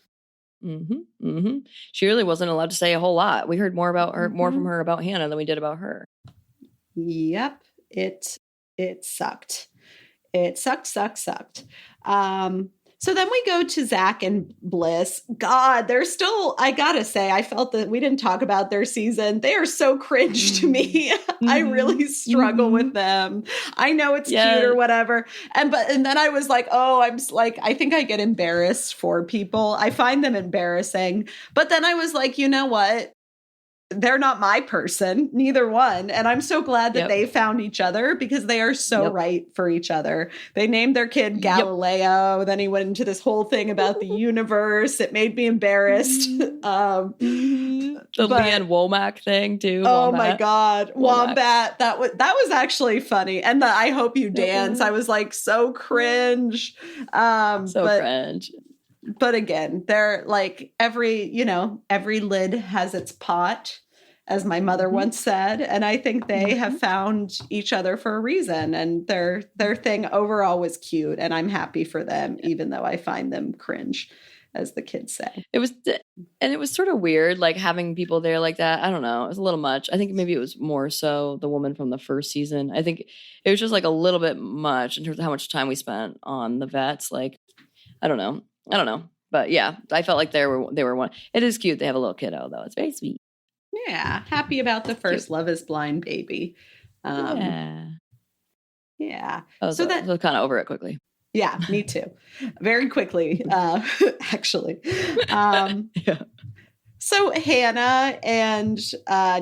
She really wasn't allowed to say a whole lot. We heard more about her, more from her about Hannah than we did about her. Yep. It sucked. It sucked. So then we go to Zach and Bliss. God, they're still, I gotta say, I felt that we didn't talk about their season. They are so cringe to me. I really struggle with them. I know it's cute or whatever. And then I was like, I think I get embarrassed for people. I find them embarrassing. But then I was like, you know what? They're not my person, neither one. And I'm so glad that they found each other because they are so right for each other. They named their kid Galileo. Then he went into this whole thing about the universe. It made me embarrassed. The Leanne Womack thing too. Oh my God. Wombat. That was actually funny. And the I hope you dance. I was like, so cringe. Cringe. But again, they're like every lid has its pot, as my mother once said. And I think they have found each other for a reason. And their thing overall was cute. And I'm happy for them, even though I find them cringe, as the kids say. It was sort of weird, like having people there like that. I don't know. It was a little much. I think maybe it was more so the woman from the first season. I think it was just like a little bit much in terms of how much time we spent on the vets. Like, I don't know. But yeah, I felt like they were one. It is cute. They have a little kiddo though. It's very sweet. Yeah. Happy about the first Love is Blind baby. Yeah. So that was kind of over it quickly. Yeah, me too. Very quickly, actually. So Hannah and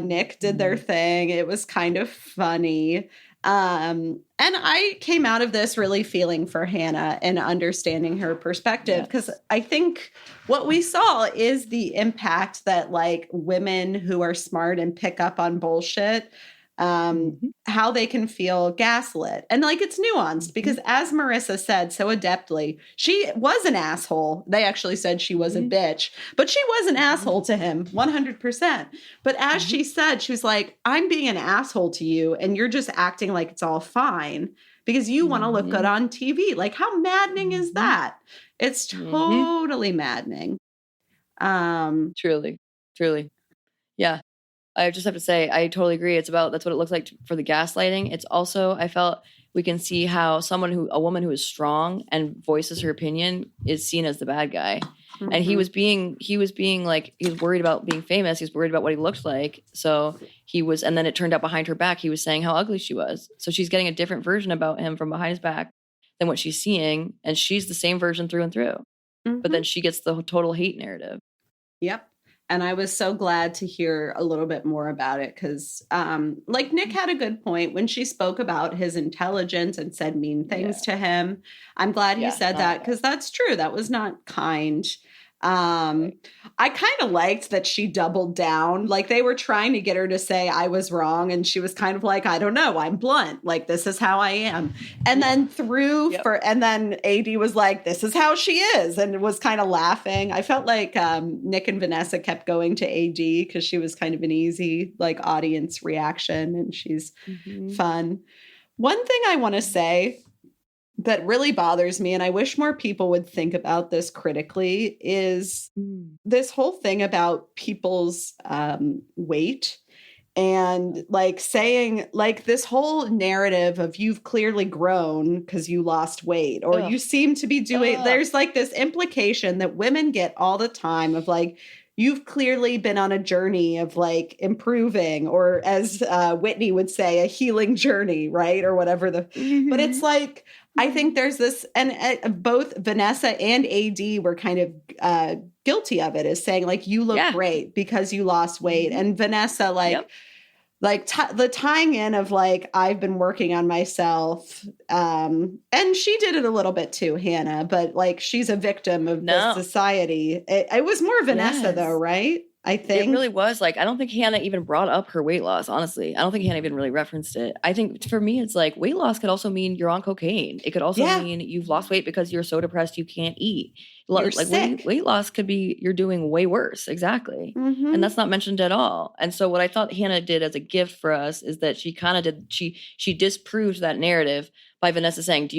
Nick did their thing. It was kind of funny. And I came out of this really feeling for Hannah and understanding her perspective, because I think what we saw is the impact that like women who are smart and pick up on bullshit, how they can feel gaslit. And like, it's nuanced because as Marissa said so adeptly, she was an asshole. They actually said she was a bitch, but she was an asshole to him 100%. But as she said, she was like, I'm being an asshole to you and you're just acting like it's all fine because you want to look good on TV. Like, how maddening is that? It's totally maddening. Truly. Yeah. I just have to say, I totally agree. That's what it looks like for the gaslighting. It's also, I felt we can see how a woman who is strong and voices her opinion is seen as the bad guy. And he was being like, he was worried about being famous. He was worried about what he looked like. So and then it turned out behind her back, he was saying how ugly she was. So she's getting a different version about him from behind his back than what she's seeing. And she's the same version through and through. But then she gets the total hate narrative. Yep. And I was so glad to hear a little bit more about it because, like, Nick had a good point when she spoke about his intelligence and said mean things to him. I'm glad he said that because that's true. That was not kind. I kind of liked that she doubled down. Like, they were trying to get her to say I was wrong, and she was kind of like, I don't know, I'm blunt. Like, this is how I am. And then and then AD was like, this is how she is, and was kind of laughing. I felt like Nick and Vanessa kept going to AD because she was kind of an easy like audience reaction, and she's fun. One thing I want to say that really bothers me, and I wish more people would think about this critically, is this whole thing about people's weight and like saying like this whole narrative of you've clearly grown because you lost weight or you seem to be doing. There's like this implication that women get all the time of like, you've clearly been on a journey of like improving, or as Whitney would say, a healing journey, right? Or whatever but it's like, I think there's this, and both Vanessa and AD were kind of guilty of it, is saying like, you look great because you lost weight. And Vanessa, like, the tying in of like, I've been working on myself. And she did it a little bit too, Hannah, but like, she's a victim of this society. It was more Vanessa though, right? I think it really was. Like, I don't think Hannah even brought up her weight loss, honestly. I don't think Hannah even really referenced it. I think for me, it's like weight loss could also mean you're on cocaine. It could also mean you've lost weight because you're so depressed you can't eat. You're sick. Weight loss could be you're doing way worse. Exactly. And that's not mentioned at all. And so what I thought Hannah did as a gift for us is that she kind of did, she disproved that narrative by Vanessa saying,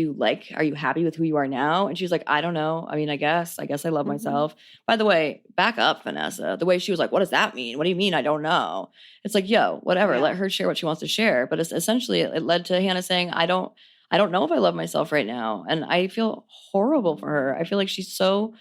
are you happy with who you are now? And she's like, I don't know. I mean, I guess I love myself. By the way, back up, Vanessa. The way she was like, what does that mean? What do you mean? I don't know. It's like, yo, whatever. Let her share what she wants to share. But it's essentially, it led to Hannah saying, I don't know if I love myself right now. And I feel horrible for her. I feel like she's so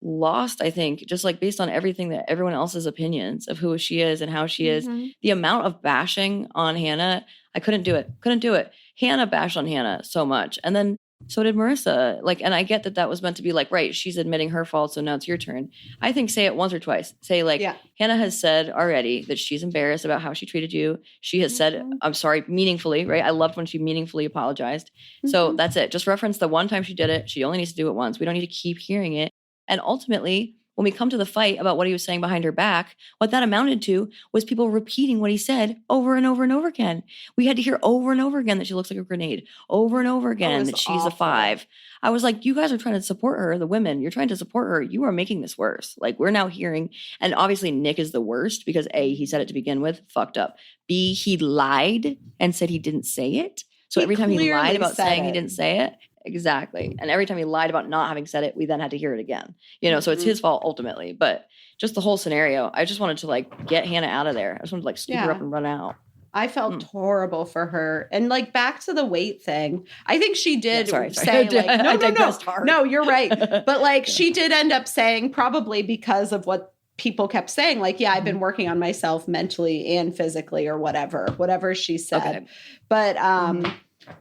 lost, I think, just like based on everything that everyone else's opinions of who she is and how she is. The amount of bashing on Hannah, I couldn't do it. Hannah bashed on Hannah so much. And then so did Marissa. Like, and I get that was meant to be like, right, she's admitting her fault, so now it's your turn. I think say it once or twice. Say like, Hannah has said already that she's embarrassed about how she treated you. She has said, I'm sorry, meaningfully, right? I loved when she meaningfully apologized. So that's it. Just reference the one time she did it. She only needs to do it once. We don't need to keep hearing it. And ultimately, when we come to the fight about what he was saying behind her back, what that amounted to was people repeating what he said over and over and over again. We had to hear over and over again that she looks like a grenade, over and over again that she's a 5. I was like, you guys are trying to support her, the women. You're trying to support her. You are making this worse. Like, we're now hearing, and obviously Nick is the worst because A, he said it to begin with, fucked up. B, he lied and said he didn't say it. So every time he lied about saying he didn't say it, exactly. And every time he lied about not having said it, we then had to hear it again. So it's his fault ultimately. But just the whole scenario, I just wanted to like get Hannah out of there. I just wanted to like scoop her up and run out. I felt horrible for her. And like back to the weight thing, I think she did say like, no, you're right. But like she did end up saying, probably because of what people kept saying, like, I've been working on myself mentally and physically or whatever she said. Okay.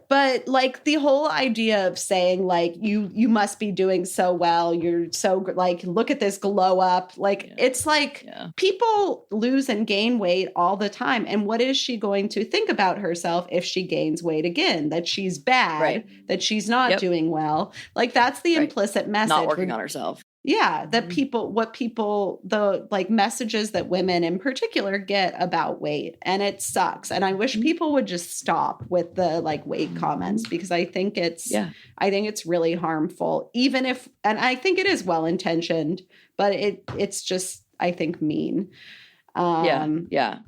But like the whole idea of saying like you must be doing so well, you're so like, look at this glow up, like it's like people lose and gain weight all the time, and what is she going to think about herself if she gains weight again? That she's bad, that she's not doing well. Like that's the implicit message. Not working on herself. Yeah, that the like messages that women in particular get about weight, and it sucks. And I wish people would just stop with the like weight comments, because I think it's really harmful, even if, and I think it is well intentioned, but it's just, I think, mean. I'm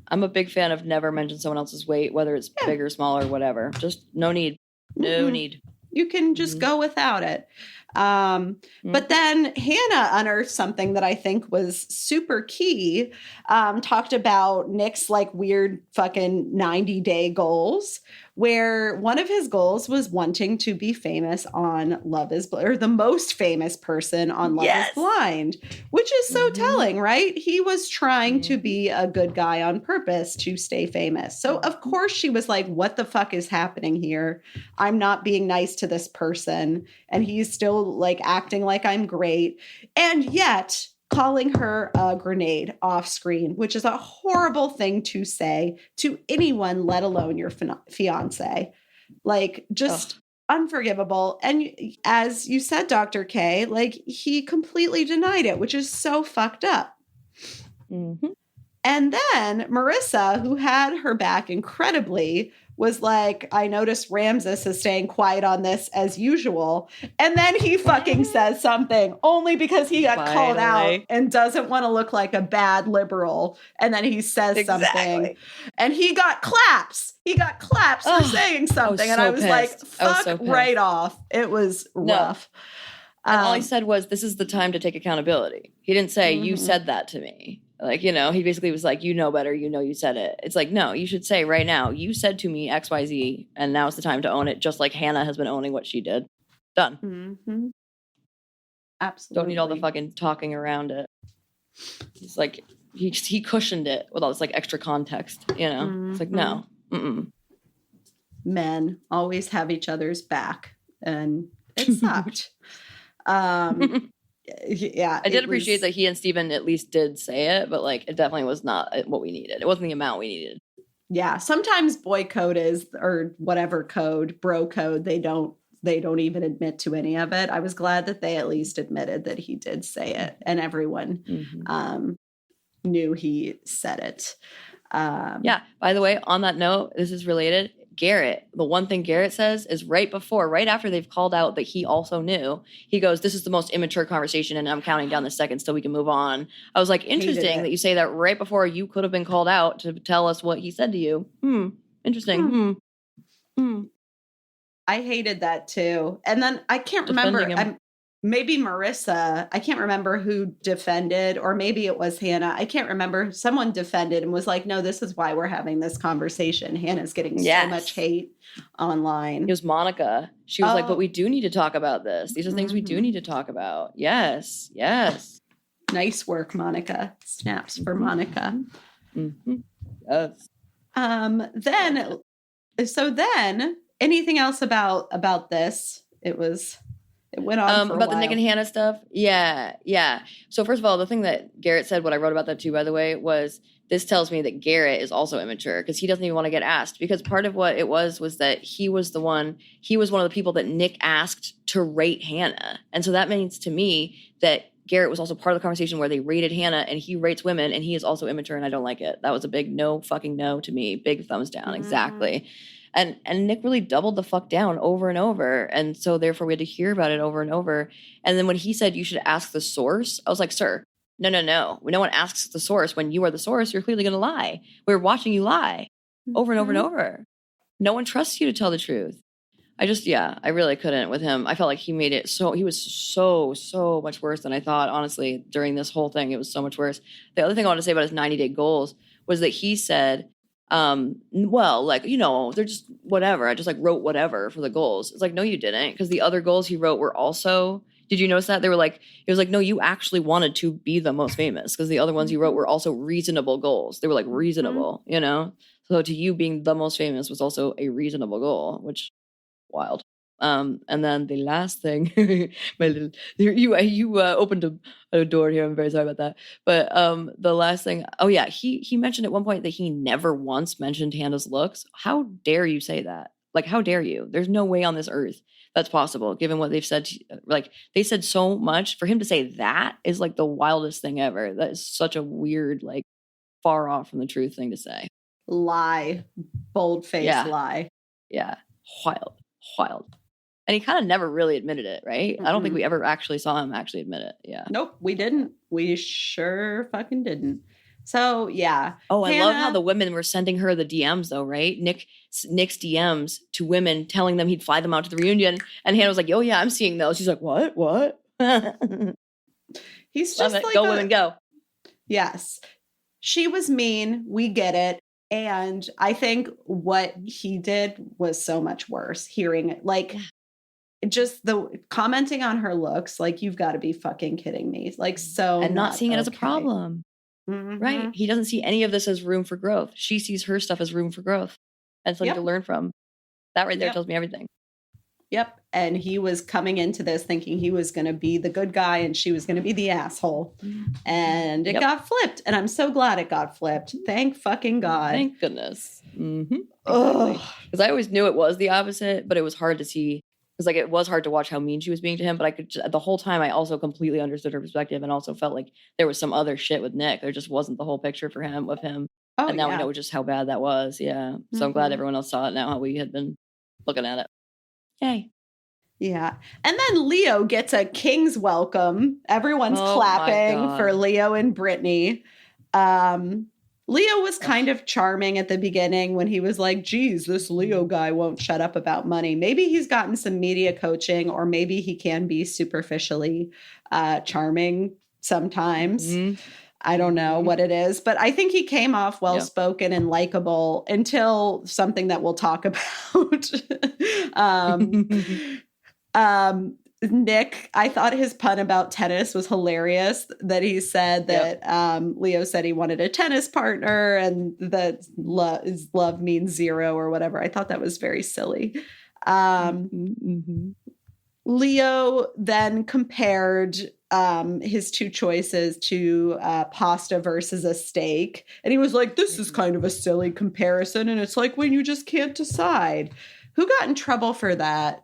a big fan of never mention someone else's weight, whether it's big or small or whatever. Just no need. You can just go without it. But then Hannah unearthed something that I think was super key. Talked about Nick's like weird fucking 90-day goals, where one of his goals was wanting to be famous on Love is Blind, or the most famous person on Love is Blind, which is so telling, right? He was trying to be a good guy on purpose to stay famous. So of course she was like, what the fuck is happening here? I'm not being nice to this person, and he's still like acting like I'm great. And yet calling her a grenade off screen, which is a horrible thing to say to anyone, let alone your fiance. Like, just unforgivable. And as you said, Dr. K, like, he completely denied it, which is so fucked up. Mm-hmm. And then Marissa, who had her back incredibly, was like, I noticed Ramses is staying quiet on this as usual. And then he fucking says something only because he got called out and doesn't want to look like a bad liberal. And then he says something and he got claps. He got claps for saying something. And I was like, fuck right off. It was rough. And all he said was, this is the time to take accountability. He didn't say, you said that to me. Like, you know, he basically was like, you know better, you know you said it. It's like, no, you should say right now, you said to me XYZ, and now it's the time to own it, just like Hannah has been owning what she did. Done. Mm-hmm. Absolutely. Don't need all the fucking talking around it. He's like, he cushioned it with all this like extra context, you know? Mm-hmm. It's like, no. Mm-mm. Men always have each other's back, and it sucked. Yeah, I did appreciate that he and Steven at least did say it, but like it definitely was not what we needed. It wasn't the amount we needed. Yeah, sometimes boy code is, or whatever code, bro code, they don't even admit to any of it. I was glad that they at least admitted that he did say it, and everyone knew he said it. Yeah, by the way, on that note, this is related. Garrett, the one thing Garrett says is right after they've called out that he also knew, he goes, this is the most immature conversation and I'm counting down the seconds till we can move on. I was like, interesting that you say that right before you could have been called out to tell us what he said to you. Interesting. I hated that too. And then I can't remember. Maybe Marissa, I can't remember who defended, or maybe it was Hannah. I can't remember. Someone defended and was like, no, this is why we're having this conversation. Hannah's getting so much hate online. It was Monica. She was like, but we do need to talk about this. These are things we do need to talk about. Yes. Nice work, Monica. Snaps for Monica. Mm-hmm. Yes. Then anything else about this? It went on for a about while. the Nick and Hannah stuff. Yeah. So first of all, the thing that Garrett said, what I wrote about that too, by the way, was this tells me that Garrett is also immature because he doesn't even want to get asked, because part of what it was that he was one of the people that Nick asked to rate Hannah. And so that means to me that Garrett was also part of the conversation where they rated Hannah, and he rates women, and he is also immature, and I don't like it. That was a big no fucking no to me. Big thumbs down. Exactly. And Nick really doubled the fuck down over and over. And so therefore we had to hear about it over and over. And then when he said you should ask the source, I was like, sir, no. No one asks the source. When you are the source, you're clearly going to lie. We're watching you lie over and over and over. No one trusts you to tell the truth. I really couldn't with him. I felt like he made it he was so much worse than I thought, honestly, during this whole thing. It was so much worse. The other thing I want to say about his 90-day goals was that he said, well, like, you know, they're just whatever. I just like wrote whatever for the goals. It's like, no, you didn't. Because the other goals he wrote were also, did you notice that? They were like, it was like, no, you actually wanted to be the most famous, because the other ones you wrote were also reasonable goals. They were like reasonable, you know? So to you, being the most famous was also a reasonable goal, which wild. And then the last thing, you opened a door here. I'm very sorry about that. But the last thing, he mentioned at one point that he never once mentioned Hannah's looks. How dare you say that? Like, how dare you? There's no way on this earth that's possible, given what they've said. Like, they said so much. For him to say that is like the wildest thing ever. That is such a weird, like, far off from the truth thing to say. Lie, bold-faced lie. Yeah, wild. And he kind of never really admitted it, right? I don't think we ever actually saw him actually admit it. Yeah. Nope, we didn't. We sure fucking didn't. So, yeah. Oh, I love how the women were sending her the DMs, though, right? Nick's DMs to women telling them he'd fly them out to the reunion. And Hannah was like, oh, yeah, I'm seeing those. She's like, what? He's just like, go, women, go. Yes. She was mean. We get it. And I think what he did was so much worse. Hearing it, like, just the commenting on her looks, like, you've got to be fucking kidding me. Like, so, and not seeing it as a problem. Right. He doesn't see any of this as room for growth. She sees her stuff as room for growth and something to learn from. That right there tells me everything. Yep. And he was coming into this thinking he was going to be the good guy and she was going to be the asshole. And it got flipped. And I'm so glad it got flipped. Thank fucking God. Thank goodness. Mm-hmm. Exactly. Because I always knew it was the opposite, but it was hard to see. Because like it was hard to watch how mean she was being to him, but I could the whole time I also completely understood her perspective and also felt like there was some other shit with Nick. There just wasn't the whole picture for him of him. Oh, and now we know just how bad that was. Yeah. So I'm glad everyone else saw it now, how we had been looking at it. Yay. Yeah. And then Leo gets a king's welcome. Everyone's clapping for Leo and Brittany. Leo was kind of charming at the beginning when he was like, geez, this Leo guy won't shut up about money. Maybe he's gotten some media coaching, or maybe he can be superficially charming sometimes. I don't know what it is, but I think he came off well-spoken and likable until something that we'll talk about. Nick, I thought his pun about tennis was hilarious, that he said that Leo said he wanted a tennis partner and that love means zero or whatever. I thought that was very silly. Leo then compared his two choices to pasta versus a steak. And he was like, this is kind of a silly comparison. And it's like when you just can't decide. Who got in trouble for that?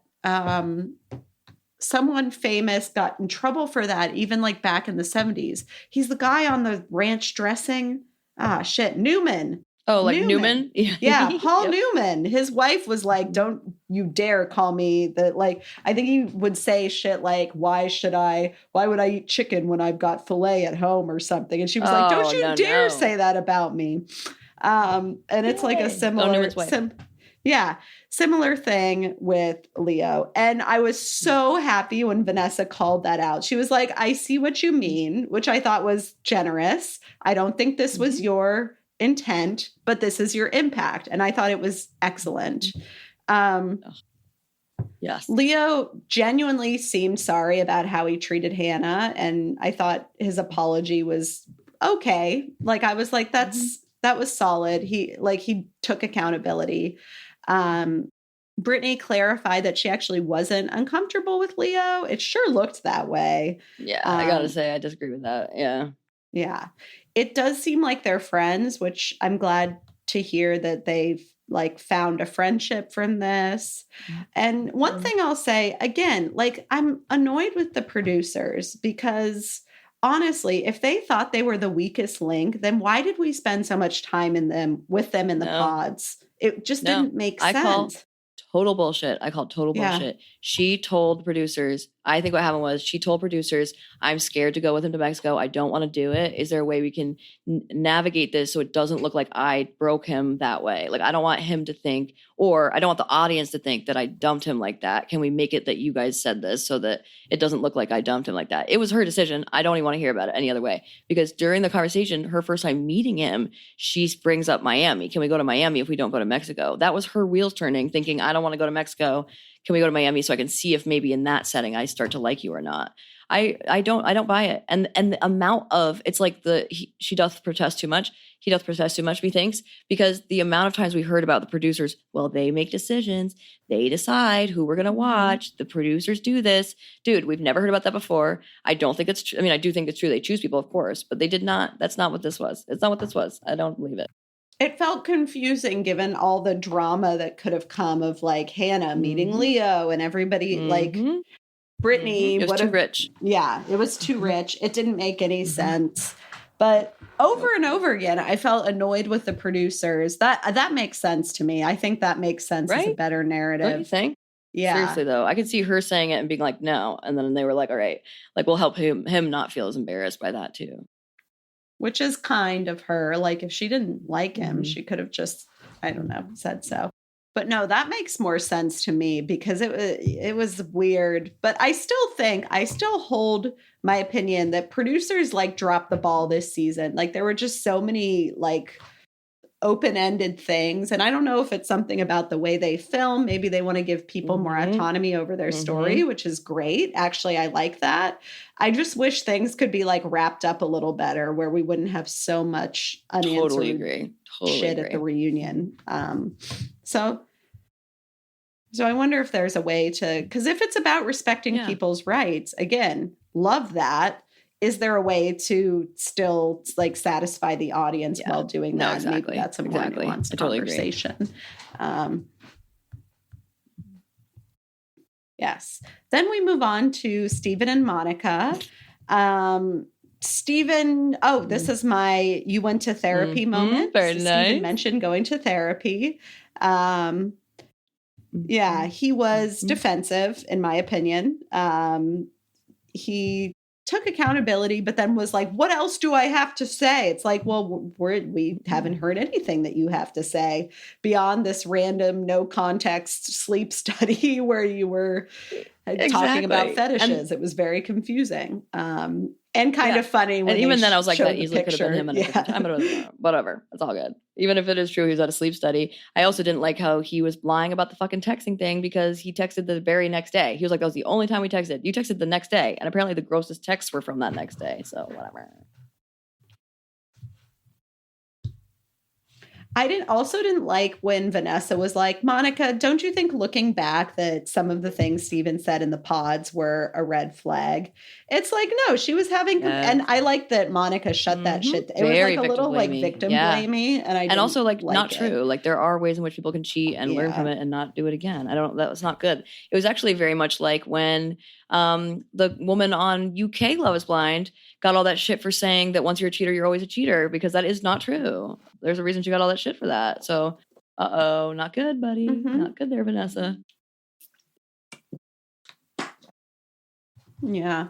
Someone famous got in trouble for that, even like back in the 70s. He's the guy on the ranch dressing. Newman. Oh, like Newman? Yeah, Paul Newman. His wife was like, don't you dare call me that. Like, I think he would say shit like, why would I eat chicken when I've got filet at home or something? And she was like, don't you dare say that about me. And it's like a similar, similar thing with Leo. And I was so happy when Vanessa called that out. She was like, I see what you mean, which I thought was generous. I don't think this was your intent, but this is your impact. And I thought it was excellent. Yes. Leo genuinely seemed sorry about how he treated Hannah. And I thought his apology was okay. Like, I was like, that was solid. He took accountability. Brittany clarified that she actually wasn't uncomfortable with Leo. It sure looked that way. Yeah, I gotta say, I disagree with that. Yeah. Yeah. It does seem like they're friends, which I'm glad to hear that they've like found a friendship from this. And one thing I'll say again, like I'm annoyed with the producers because honestly, if they thought they were the weakest link, then why did we spend so much time with them in the pods? It just didn't make sense. Total bullshit. I call it total bullshit. She told producers, I think what happened was she told producers, I'm scared to go with him to Mexico. I don't want to do it. Is there a way we can navigate this so it doesn't look like I broke him that way? Like, I don't want him to think, or I don't want the audience to think that I dumped him like that. Can we make it that you guys said this so that it doesn't look like I dumped him like that? It was her decision. I don't even want to hear about it any other way. Because during the conversation, her first time meeting him, she brings up Miami. Can we go to Miami if we don't go to Mexico? That was her wheels turning, thinking, I don't want to go to Mexico. Can we go to Miami so I can see if maybe in that setting I start to like you or not? I don't buy it. And the amount of, it's like she doth protest too much. He doth protest too much, methinks, because the amount of times we heard about the producers, well, they make decisions. They decide who we're going to watch. The producers do this. Dude, we've never heard about that before. I don't think it's true. I mean, I do think it's true. They choose people, of course, but they did not. That's not what this was. It's not what this was. I don't believe it. It felt confusing given all the drama that could have come of like Hannah meeting Leo and everybody like Brittany. It was too rich. Yeah, it was too rich. It didn't make any sense. But over and over again, I felt annoyed with the producers. That makes sense to me. I think that makes sense as a better narrative. Don't you think? Yeah. Seriously, though, I could see her saying it and being like, no. And then they were like, all right, like we'll help him not feel as embarrassed by that too. Which is kind of her. Like if she didn't like him, she could have just, I don't know, said so. But no, that makes more sense to me because it was weird. But I still hold my opinion that producers like dropped the ball this season. Like there were just so many like open-ended things. And I don't know if it's something about the way they film. Maybe they want to give people more autonomy over their story, which is great. Actually, I like that. I just wish things could be like wrapped up a little better where we wouldn't have so much unanswered shit at the reunion. So So I wonder if there's a way to, because if it's about respecting people's rights, again, love that. Is there a way to still like satisfy the audience while doing that? Exactly. Maybe that's a more nuanced conversation. Yes. Then we move on to Stephen and Monica. Stephen, this is my you went to therapy moment. Very so nice. Stephen mentioned going to therapy. Yeah, he was defensive, in my opinion. He took accountability, but then was like, what else do I have to say? It's like, well, we haven't heard anything that you have to say beyond this random no context sleep study where you were talking about fetishes. It was very confusing. And kind of funny. When and even then I was like, that easily could have been him at a different time. But whatever. It's all good. Even if it is true he was at a sleep study. I also didn't like how he was lying about the fucking texting thing because he texted the very next day. He was like, that was the only time we texted. You texted the next day. And apparently the grossest texts were from that next day. So whatever. I didn't like when Vanessa was like, Monica, don't you think looking back that some of the things Steven said in the pods were a red flag? It's like, no, she was having, and I like that Monica shut that shit. It Very was like a little like victim blamey. And also like not true. Like there are ways in which people can cheat and learn from it and not do it again. That was not good. It was actually very much like when the woman on UK Love is Blind got all that shit for saying that once you're a cheater, you're always a cheater, because that is not true. There's a reason she got all that shit for that. So, not good, buddy. Not good there, Vanessa. Yeah.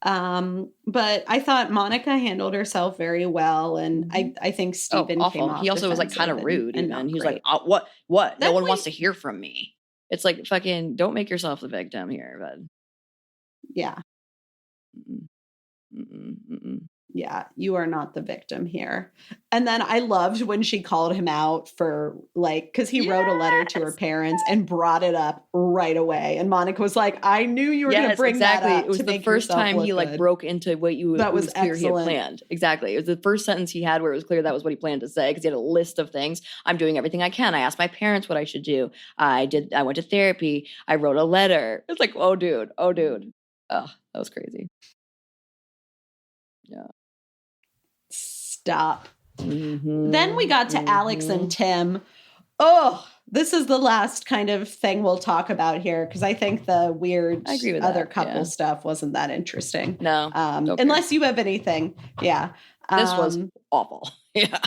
But I thought Monica handled herself very well. And I think Steven came off. He also was like kind of rude. And he was like, what? No one wants to hear from me. It's like, fucking don't make yourself the victim here, bud. Yeah. Yeah, you are not the victim here. And then I loved when she called him out for like, because he wrote a letter to her parents and brought it up right away. And Monica was like, I knew you were going to bring that up. It was the first time he like broke into what that was clear he had planned. Exactly. It was the first sentence he had where it was clear that was what he planned to say, because he had a list of things. I'm doing everything I can. I asked my parents what I should do. I went to therapy. I wrote a letter. It's like, oh, dude. Oh, that was crazy. Yeah. Stop. Then we got to Alex and Tim. Oh, this is the last kind of thing we'll talk about here, because I think the weird other couple stuff wasn't that interesting. No. Unless you have anything. Yeah. This was awful. Yeah.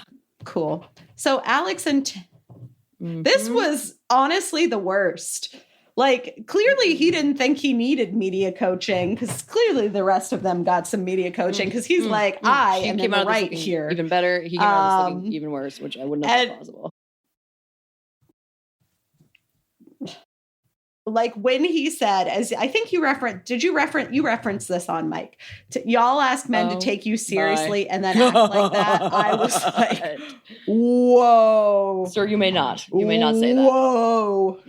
Cool. So Alex and Tim. This was honestly the worst. Like, clearly he didn't think he needed media coaching, because clearly the rest of them got some media coaching, because he's like, I am in the right here. Even better. He came out of this looking even worse, which I wouldn't have thought possible. Like when he said, as I think you referenced this on Mike, y'all ask men to take you seriously and then act like that. I was like, whoa. Sir, you may not say that. Whoa.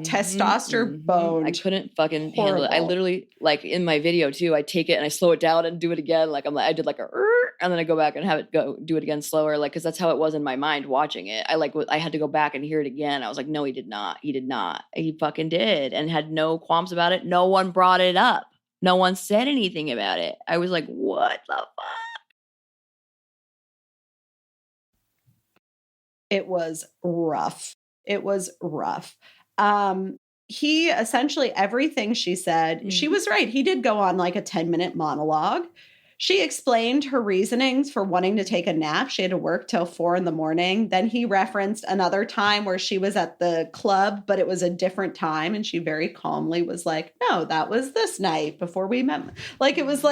Testosterone. I couldn't fucking handle it. I literally, like in my video too, I take it and I slow it down and do it again. Like I did like a, and then I go back and have it do it again slower. Like, cause that's how it was in my mind watching it. I had to go back and hear it again. I was like, no, he did not. He fucking did, and had no qualms about it. No one brought it up. No one said anything about it. I was like, what the fuck? It was rough. He essentially, everything she said, she was right. He did go on like a 10-minute monologue. She explained her reasonings for wanting to take a nap. She had to work till 4 a.m. Then he referenced another time where she was at the club, but it was a different time. And she very calmly was like, no, that was this night before we met. Like, it was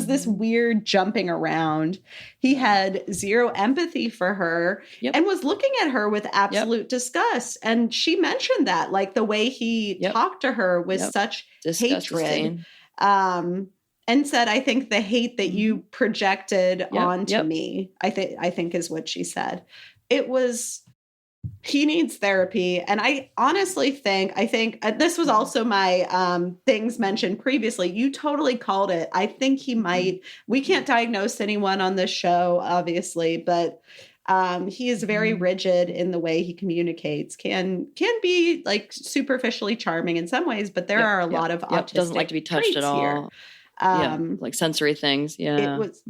this weird jumping around. He had zero empathy for her and was looking at her with absolute disgust. And she mentioned that, like the way he talked to her with such hatred. And said, I think the hate that you projected onto me, I think is what she said. It was, he needs therapy. And I honestly think this was also my things mentioned previously. You totally called it. I think he might, we can't diagnose anyone on this show, obviously, but He is very rigid in the way he communicates, can be like superficially charming in some ways, but there are a lot of autistic doesn't like to be touched at all. Here. Like sensory things. Yeah. It was,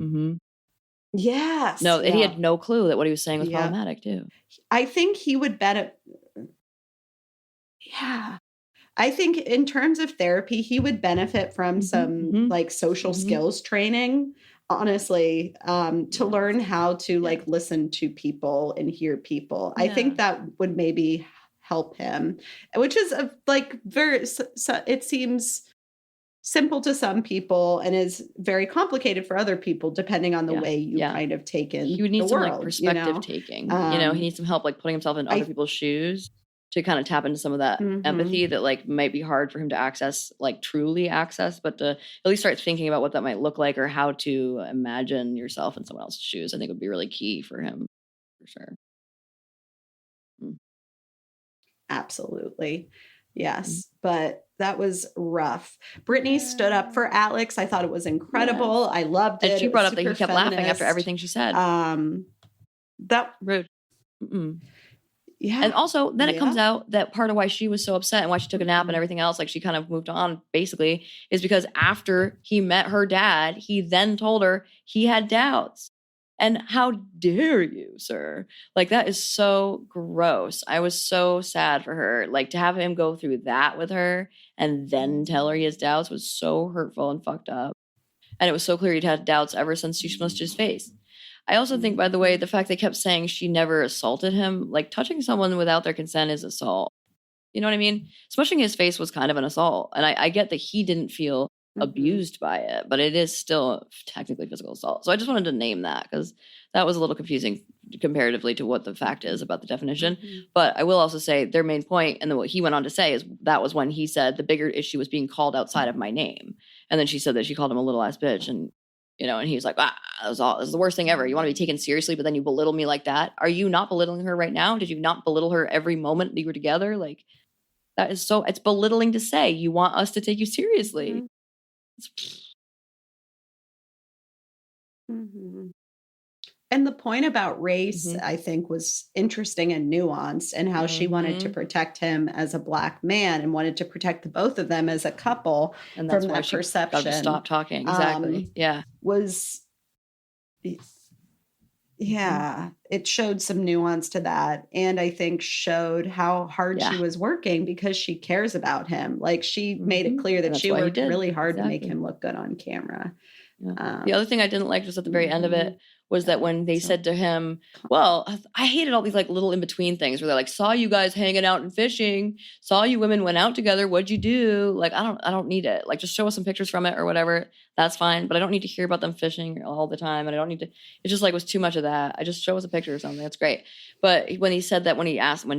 yes. No, and he had no clue that what he was saying was problematic too. I think he would benefit. Yeah. I think in terms of therapy, he would benefit from some like social skills training, honestly, to learn how to like listen to people and hear people. I think that would maybe help him, which is like it seems simple to some people and is very complicated for other people, depending on the way you kind of take in he would need the some world, like perspective taking, he needs some help like putting himself in other people's shoes to kind of tap into some of that empathy that like might be hard for him to access, like truly access, but to at least start thinking about what that might look like or how to imagine yourself in someone else's shoes, I think would be really key for him, for sure. Absolutely. Yes. But that was rough. Brittany stood up for Alex. I thought it was incredible. Yes. I loved it. And she brought up that he kept laughing after everything she said. That rude. Yeah. And also then it comes out that part of why she was so upset and why she took a nap and everything else, like she kind of moved on basically, is because after he met her dad, he then told her he had doubts. And how dare you, sir? Like, that is so gross. I was so sad for her. Like, to have him go through that with her and then tell her he has doubts was so hurtful and fucked up. And it was so clear he'd had doubts ever since she smushed his face. I also think, by the way, the fact they kept saying she never assaulted him, like touching someone without their consent is assault. You know what I mean? Smushing his face was kind of an assault. And I get that he didn't feel abused by it, but it is still technically physical assault. So I just wanted to name that because that was a little confusing comparatively to what the fact is about the definition. But I will also say their main point, and then what he went on to say is that was when he said the bigger issue was being called outside of my name. And then she said that she called him a little ass bitch, and and he was like, that was the worst thing ever. You want to be taken seriously, but then you belittle me like that. Are you not belittling her right now? Did you not belittle her every moment that you were together? Like, that is it's belittling to say you want us to take you seriously. And the point about race, I think, was interesting and nuanced, and how she wanted to protect him as a Black man and wanted to protect the both of them as a couple, and that's from that perception. Stop talking. Exactly. It showed some nuance to that, and I think showed how hard she was working because she cares about him. Like, she made it clear that she worked really hard to make him look good on camera. The other thing I didn't like was at the very end of it was that when they said to him, well, I hated all these like little in-between things where they're like, saw you guys hanging out and fishing, saw you women went out together, what'd you do? Like, I don't need it. Like, just show us some pictures from it or whatever. That's fine. But I don't need to hear about them fishing all the time. And I don't need to, it just like was too much of that. I just show us a picture or something. That's great. But when he said that, when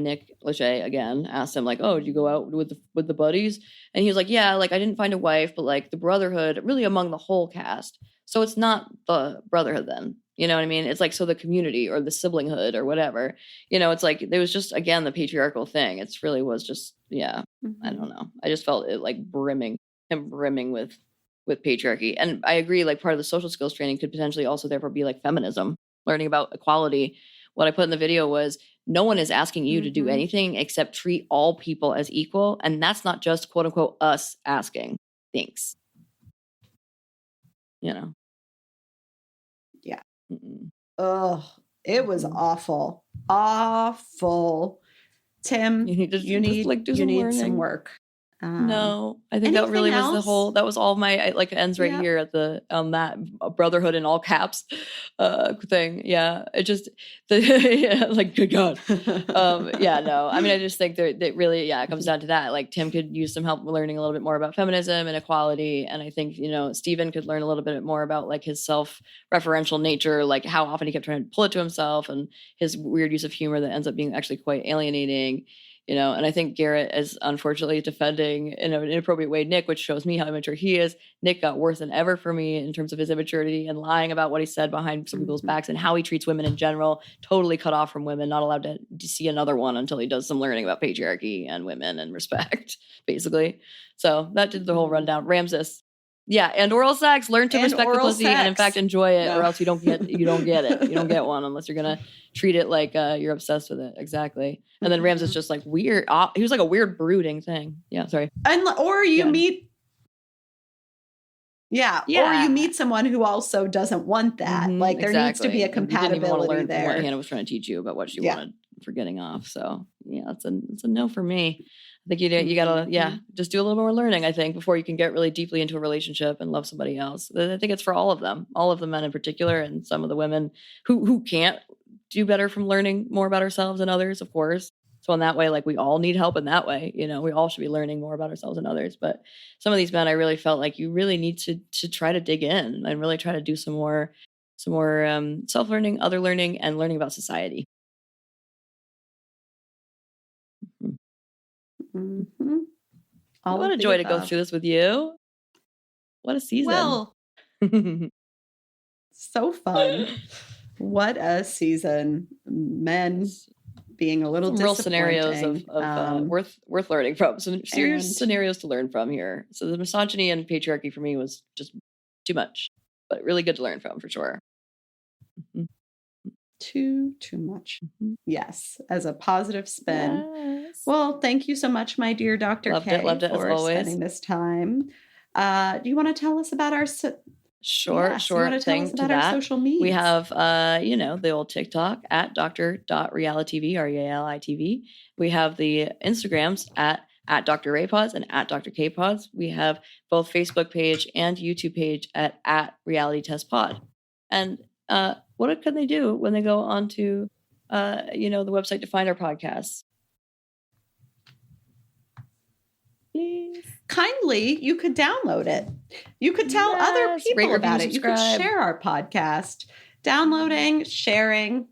Nick Lachey again asked him like, oh, did you go out with the buddies? And he was like, yeah, like I didn't find a wife, but like the brotherhood really among the whole cast. So it's not the brotherhood then. You know what I mean? It's like, so the community or the siblinghood or whatever, it's like, there was just, again, the patriarchal thing. It's really was just, I don't know. I just felt it like brimming with patriarchy. And I agree, like part of the social skills training could potentially also therefore be like feminism, learning about equality. What I put in the video was, no one is asking you to do anything except treat all people as equal. And that's not just quote unquote us asking. Thanks. Yeah. Oh, it was awful. Tim, you need some work. No, I think that really was that was all my like ends right here at the that brotherhood in all caps thing. Yeah, it just like good God. No, I mean, I just think that really it comes down to that. Like, Tim could use some help learning a little bit more about feminism and equality, and I think Stephen could learn a little bit more about like his self-referential nature, like how often he kept trying to pull it to himself, and his weird use of humor that ends up being actually quite alienating. And I think Garrett is unfortunately defending in an inappropriate way Nick, which shows me how immature he is. Nick got worse than ever for me in terms of his immaturity and lying about what he said behind some people's backs and how he treats women in general. Totally cut off from women, not allowed to see another one until he does some learning about patriarchy and women and respect, basically. So that did the whole rundown. Ramses. Yeah, and oral sex. Learn to respect the pussy and in fact enjoy it, or else you don't get it. You don't get one unless you're gonna treat it like you're obsessed with it. Exactly. And then Ramses just like weird. He was like a weird brooding thing. Yeah, sorry. Or you meet. Yeah, or you meet someone who also doesn't want that. Like there needs to be a compatibility there. You didn't want to learn from what Hannah was trying to teach you about what she wanted for getting off. So yeah, it's a no for me. I think you gotta just do a little more learning, I think, before you can get really deeply into a relationship and love somebody else. I think it's for all of the men in particular, and some of the women who can't do better from learning more about ourselves and others, of course. So in that way, like we all need help in that way. We all should be learning more about ourselves and others. But some of these men, I really felt like you really need to try to dig in and really try to do some more self-learning, other learning, and learning about society. Mm-hmm. What a joy to go through this with you. What a season. Well, so fun. What a season. Men being a little real scenarios of worth learning from. Some serious scenarios to learn from here. So the misogyny and patriarchy for me was just too much, but really good to learn from for sure. Too much. Yes, as a positive spin. Yes. Well, thank you so much, my dear Dr. Kay, loved it, for spending this time. Do you want to tell us about our Sure thing to that. Social media. We have the old TikTok at Dr.realitv, REALITV. We have the Instagrams at Dr. Ray Pods and at Dr. K Pods. We have both Facebook page and YouTube page at Reality Test Pod. And what can they do when they go onto the website to find our podcasts? Please. Kindly, you could download it. You could tell other people about it. You could share our podcast. Downloading, sharing.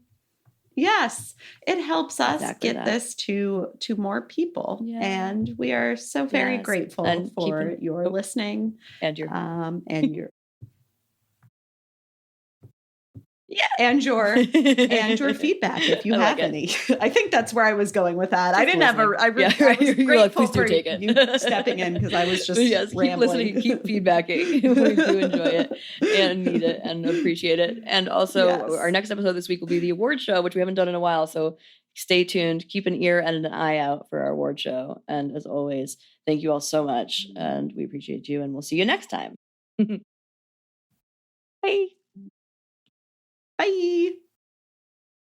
Yes, it helps us get this to more people. Yeah. And we are so very grateful for your listening and your and your feedback if you have any. I think that's where I was going with that. I was grateful for you stepping in because I was just rambling. Keep listening, keep feedbacking. We do enjoy it and need it and appreciate it. And also our next episode this week will be the award show, which we haven't done in a while. So stay tuned, keep an ear and an eye out for our award show. And as always, thank you all so much. And we appreciate you and we'll see you next time. Bye. Bye.